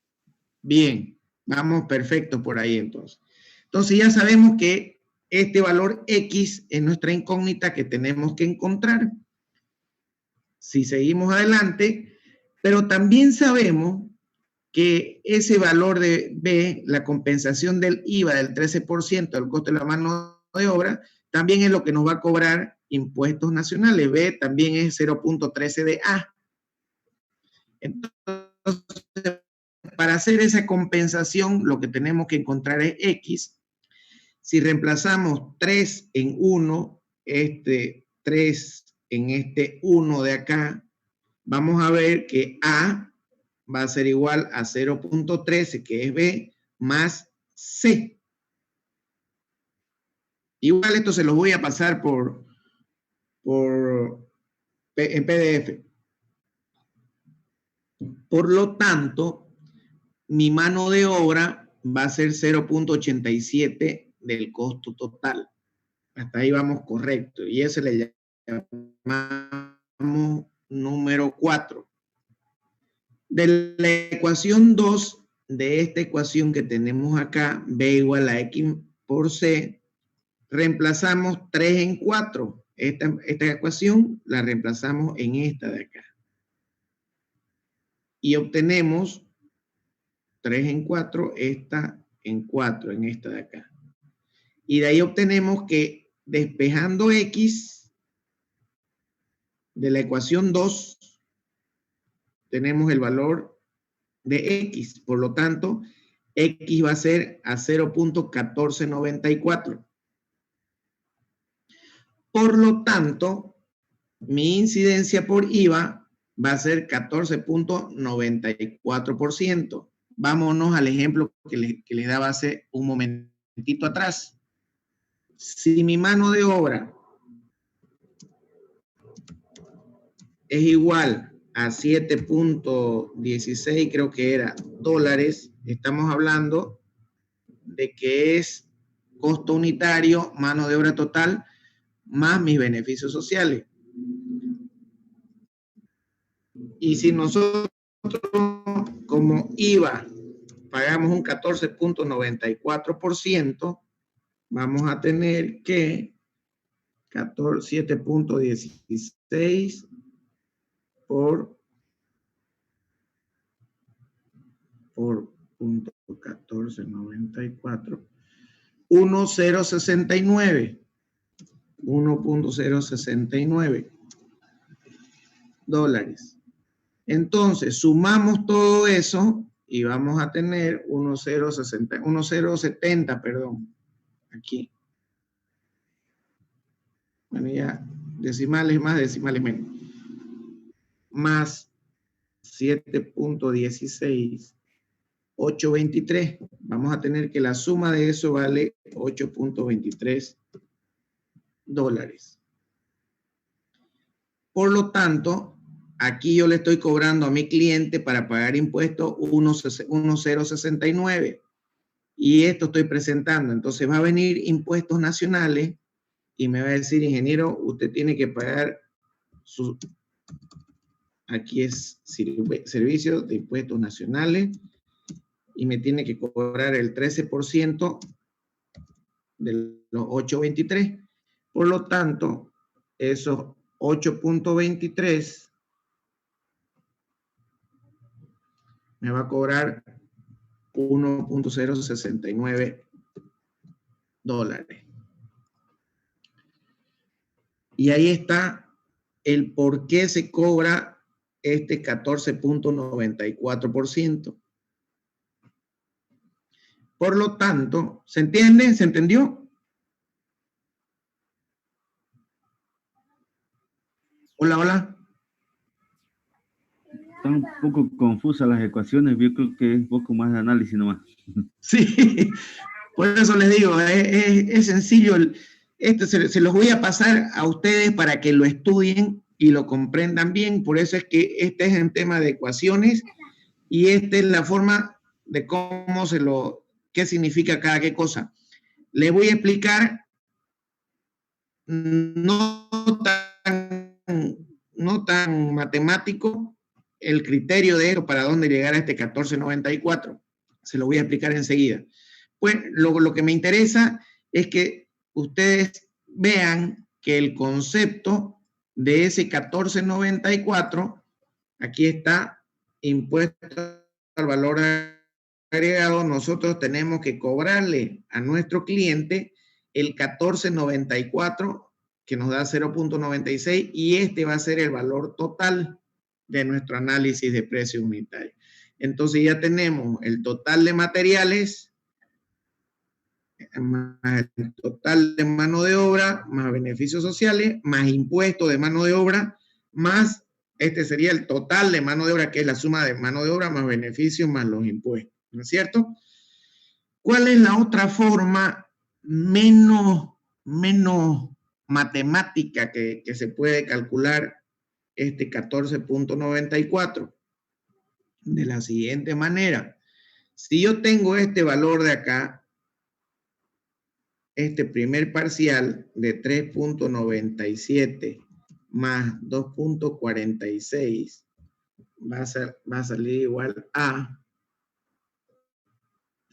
Bien, vamos perfecto por ahí entonces. Entonces ya sabemos que este valor X es nuestra incógnita que tenemos que encontrar. Si seguimos adelante, pero también sabemos que ese valor de B, la compensación del IVA del 13% del costo de la mano de obra, también es lo que nos va a cobrar impuestos nacionales. B también es 0.13 de A. Entonces, para hacer esa compensación, lo que tenemos que encontrar es X. Si reemplazamos 3 en 1, 3 en este 1 de acá, vamos a ver que A va a ser igual a 0.13, que es B, más C. Igual esto se los voy a pasar en PDF. Por lo tanto, mi mano de obra va a ser 0.87 del costo total. Hasta ahí vamos correcto. Y ese le llamamos número 4. De la ecuación 2, de esta ecuación que tenemos acá, B igual a X por C, reemplazamos 3 en 4. Esta ecuación la reemplazamos en esta de acá. Y obtenemos 3 en 4, esta en 4, en esta de acá. Y de ahí obtenemos que despejando X de la ecuación 2, tenemos el valor de X. Por lo tanto, X va a ser a 0.1494. Por lo tanto, mi incidencia por IVA va a ser 14.94%. Vámonos al ejemplo que les daba hace un momentito atrás. Si mi mano de obra es igual a 7.16, creo que era, dólares, estamos hablando de que es costo unitario, mano de obra total, más mis beneficios sociales. Y si nosotros como IVA pagamos un 14.94%, vamos a tener que 7.16 por 0.1494, 1.069 dólares. Entonces, sumamos todo eso y vamos a tener 1.070, perdón, aquí. Bueno, ya decimales más, decimales menos. Más 7.16 8.23. Vamos a tener que la suma de eso vale 8.23 dólares. Por lo tanto, aquí yo le estoy cobrando a mi cliente para pagar impuestos 1.069. Y esto estoy presentando. Entonces va a venir impuestos nacionales y me va a decir, ingeniero, usted tiene que pagar su... Aquí es servicio de impuestos nacionales y me tiene que cobrar el 13% de los 8.23. Por lo tanto, esos 8.23 me va a cobrar 1.069 dólares. Y ahí está el por qué se cobra este 14.94%. Por lo tanto, ¿se entiende? ¿Se entendió? Hola, hola. Están un poco confusas las ecuaciones, yo creo que es un poco más de análisis nomás. Sí, por eso les digo, es sencillo. Esto se los voy a pasar a ustedes para que lo estudien y lo comprendan bien. Por eso es que este es el tema de ecuaciones y esta es la forma de cómo qué significa cada cosa. Les voy a explicar no tan matemático el criterio de esto para dónde llegar a este 14.94. Se lo voy a explicar enseguida. Pues lo que me interesa es que ustedes vean que el concepto de ese 14.94, aquí está, impuesto al valor agregado, nosotros tenemos que cobrarle a nuestro cliente el 14.94, que nos da 0.96, y este va a ser el valor total de nuestro análisis de precios unitarios. Entonces ya tenemos el total de materiales, más el total de mano de obra, más beneficios sociales, más impuestos de mano de obra, más este sería el total de mano de obra, que es la suma de mano de obra más beneficios más los impuestos, ¿no es cierto? ¿Cuál es la otra forma menos matemática que se puede calcular este 14.94? De la siguiente manera. Si yo tengo este valor de acá, este primer parcial de 3.97 más 2.46 va a salir igual a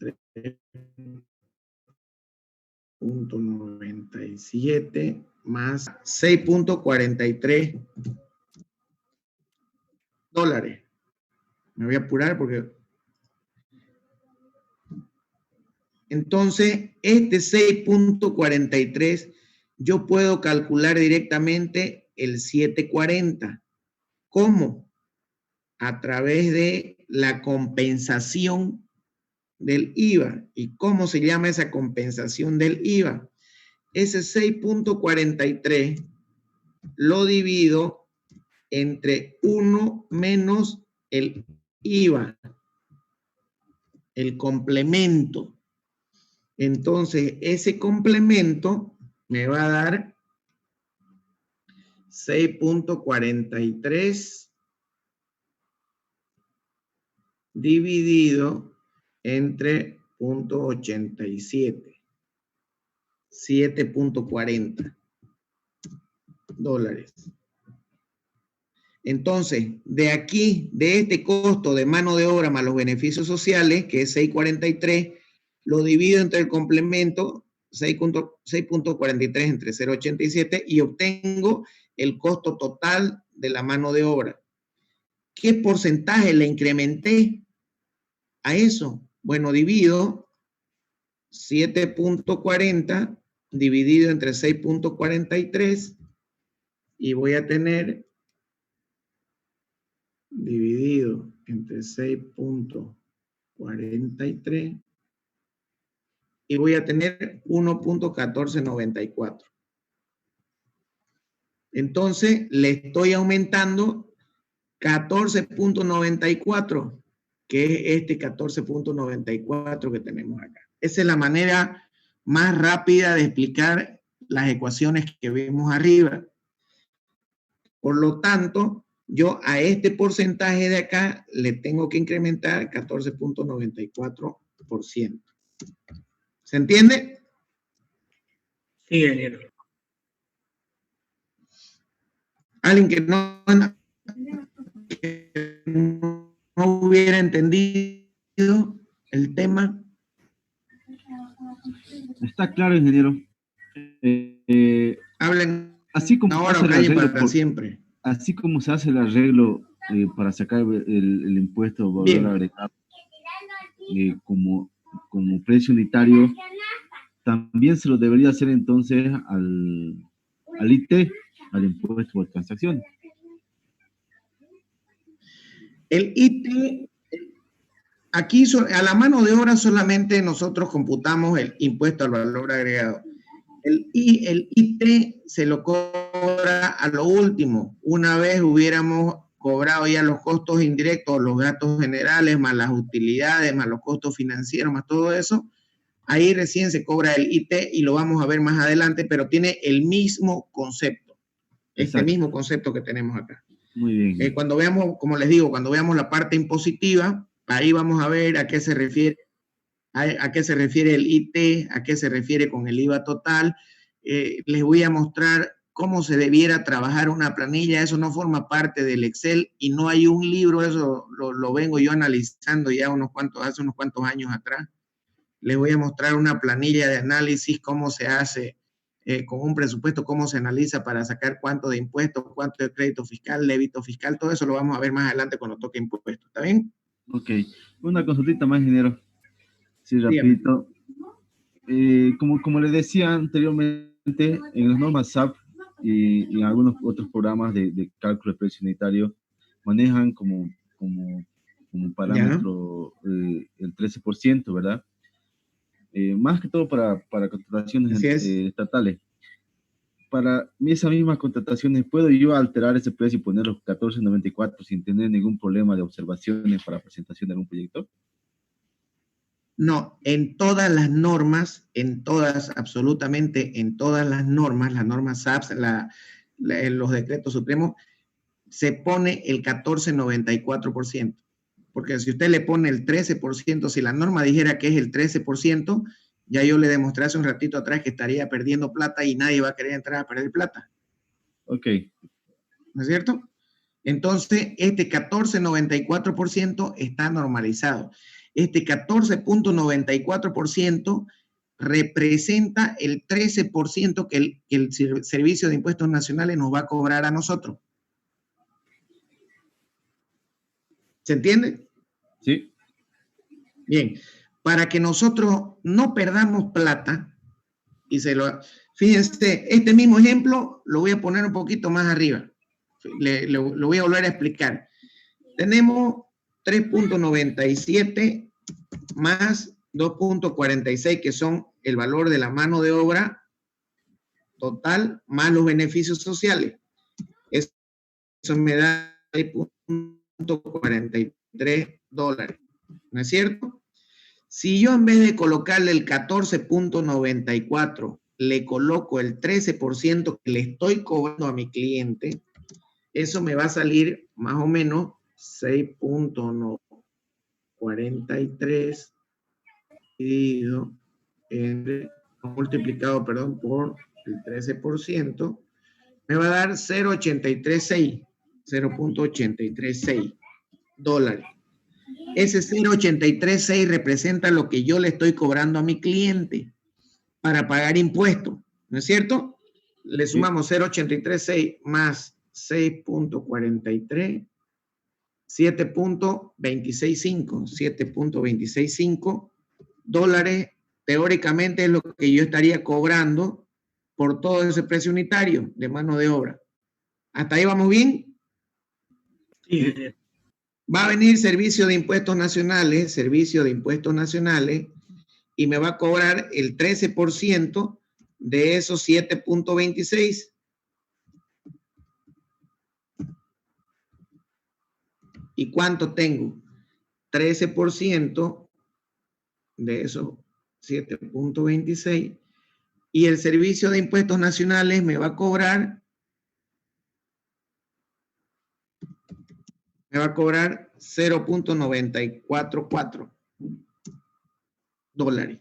3.97 más 6.43 dólares. Me voy a apurar porque... Entonces, este 6.43 yo puedo calcular directamente el 740. ¿Cómo? A través de la compensación del IVA. ¿Y cómo se llama esa compensación del IVA? Ese 6.43 lo divido entre 1 menos el IVA, el complemento. Entonces, ese complemento me va a dar 6.43 dividido entre 0.87, 7.40 dólares. Entonces, de aquí, de este costo de mano de obra más los beneficios sociales, que es 6.43, lo divido entre el complemento 6.43 entre 0.87 y obtengo el costo total de la mano de obra. ¿Qué porcentaje le incrementé a eso? Bueno, divido 7.40 dividido entre 6.43 y voy a tener dividido entre 6.43 y voy a tener 1.1494. Entonces, le estoy aumentando 14.94, que es este 14.94 que tenemos acá. Esa es la manera más rápida de explicar las ecuaciones que vemos arriba. Por lo tanto, yo a este porcentaje de acá le tengo que incrementar 14.94%. ¿Se entiende? Sí, ingeniero. Alguien que no hubiera entendido el tema. Está claro, ingeniero. Hablen Así como ahora hace o el callen arreglo para siempre. así como se hace el arreglo para sacar el impuesto de valor Bien. agregado como precio unitario, también se lo debería hacer entonces al IT, al impuesto por transacción. El IT, aquí a la mano de obra solamente nosotros computamos el impuesto al valor agregado. El IT se lo cobra a lo último. Una vez hubiéramos cobrado ya los costos indirectos, los gastos generales, más las utilidades, más los costos financieros, más todo eso, ahí recién se cobra el IT y lo vamos a ver más adelante, pero tiene el mismo concepto. Este Exacto. mismo concepto que tenemos acá. Muy bien. Cuando veamos, como les digo, cuando veamos la parte impositiva, ahí vamos a ver a qué se refiere. ¿A qué se refiere el IT? ¿A qué se refiere con el IVA total? Les voy a mostrar cómo se debiera trabajar una planilla. Eso no forma parte del Excel y no hay un libro. Eso lo vengo yo analizando ya hace unos cuantos años atrás. Les voy a mostrar una planilla de análisis, cómo se hace con un presupuesto, cómo se analiza para sacar cuánto de impuestos, cuánto de crédito fiscal, débito fiscal. Todo eso lo vamos a ver más adelante cuando toque impuestos. ¿Está bien? Ok. Una consultita más, ingeniero. Sí, Dígame. rapidito. Como le decía anteriormente, en las normas SAP y en algunos otros programas de cálculo de precio unitario manejan como parámetro el 13%, ¿verdad? Más que todo para contrataciones Así es. estatales. Para esas mismas contrataciones, ¿puedo yo alterar ese precio y poner los 14.94 sin tener ningún problema de observaciones para presentación de algún proyecto? No, en todas las normas, en todas, absolutamente en todas las normas SAPS, los decretos supremos, se pone el 14.94%. Porque si usted le pone el 13%, si la norma dijera que es el 13%, ya yo le demostré hace un ratito atrás que estaría perdiendo plata y nadie va a querer entrar a perder plata. Ok. ¿No es cierto? Entonces, este 14.94% está normalizado. Este 14.94% representa el 13% que el Servicio de Impuestos Nacionales nos va a cobrar a nosotros. ¿Se entiende? Sí. Bien, para que nosotros no perdamos plata, fíjense, este mismo ejemplo lo voy a poner un poquito más arriba. Lo voy a volver a explicar. Tenemos 3.97 más 2.46, que son el valor de la mano de obra total más los beneficios sociales. Eso me da $43, ¿no es cierto? Si yo en vez de colocarle el 14.94, le coloco el 13% que le estoy cobrando a mi cliente, eso me va a salir más o menos 6.43 dividido multiplicado, perdón, por el 13%, me va a dar 0.836 dólares. Ese 0.836 representa lo que yo le estoy cobrando a mi cliente para pagar impuestos, ¿no es cierto? Le sumamos 0.836 más 6.43, 7.265 dólares, teóricamente es lo que yo estaría cobrando por todo ese precio unitario de mano de obra. ¿Hasta ahí vamos bien? Sí. Va a venir Servicio de Impuestos Nacionales, y me va a cobrar el 13% de esos 7.26. ¿Y cuánto tengo? 13% de esos 7.26 y el Servicio de Impuestos Nacionales me va a cobrar 0.944 dólares.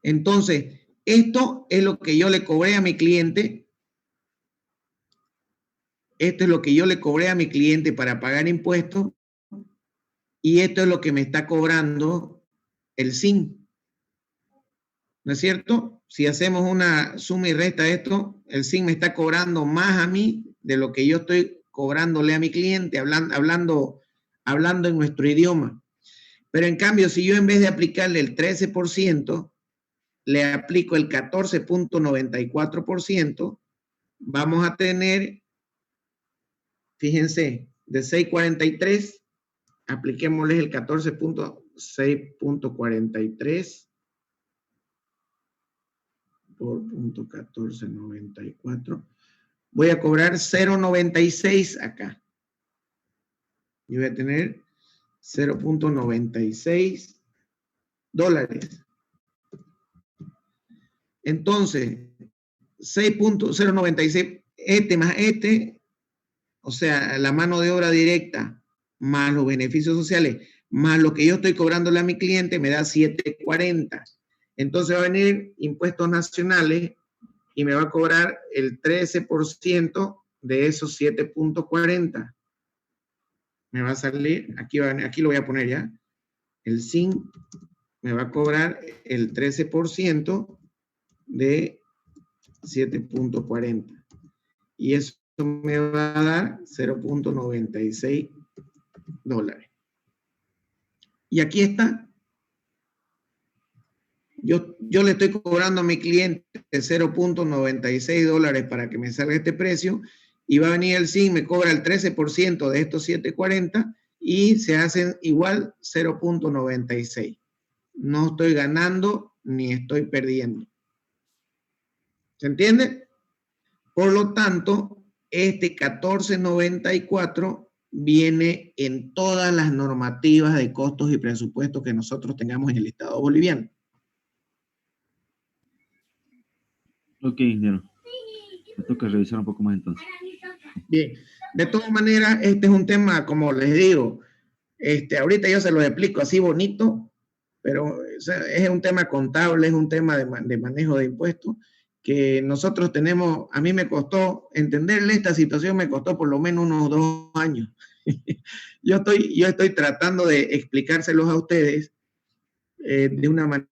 Entonces, esto es lo que yo le cobré a mi cliente. Esto es lo que yo le cobré a mi cliente para pagar impuestos. Y esto es lo que me está cobrando el SIN. ¿No es cierto? Si hacemos una suma y resta de esto, el SIN me está cobrando más a mí de lo que yo estoy cobrándole a mi cliente, hablando en nuestro idioma. Pero en cambio, si yo en vez de aplicarle el 13%, le aplico el 14.94%, vamos a tener, fíjense, de 6.43, apliquémosles el 14.6.43 por punto 14.94. Voy a cobrar 0.96 acá. Y voy a tener 0.96 dólares. Entonces, 6.096, este más este, o sea, la mano de obra directa, más los beneficios sociales, más lo que yo estoy cobrándole a mi cliente, me da 7.40. Entonces va a venir impuestos nacionales y me va a cobrar el 13% de esos 7.40. Me va a salir, aquí lo voy a poner ya, el SIN me va a cobrar el 13% de 7.40. Y eso me va a dar 0.96 dólares. Y aquí está. Yo le estoy cobrando a mi cliente 0.96 dólares para que me salga este precio y va a venir el SIN, me cobra el 13% de estos 7.40 y se hacen igual 0.96. No estoy ganando ni estoy perdiendo. ¿Se entiende? Por lo tanto, este 14.94 viene en todas las normativas de costos y presupuestos que nosotros tengamos en el Estado boliviano. Ok, ingeniero. Me toca revisar un poco más entonces. Bien, de todas maneras, este es un tema, como les digo, ahorita yo se lo explico así bonito, pero o sea, es un tema contable, es un tema de manejo de impuestos, que nosotros tenemos, a mí me costó entenderle esta situación, me costó por lo menos unos 2 años. Yo estoy tratando de explicárselos a ustedes de una manera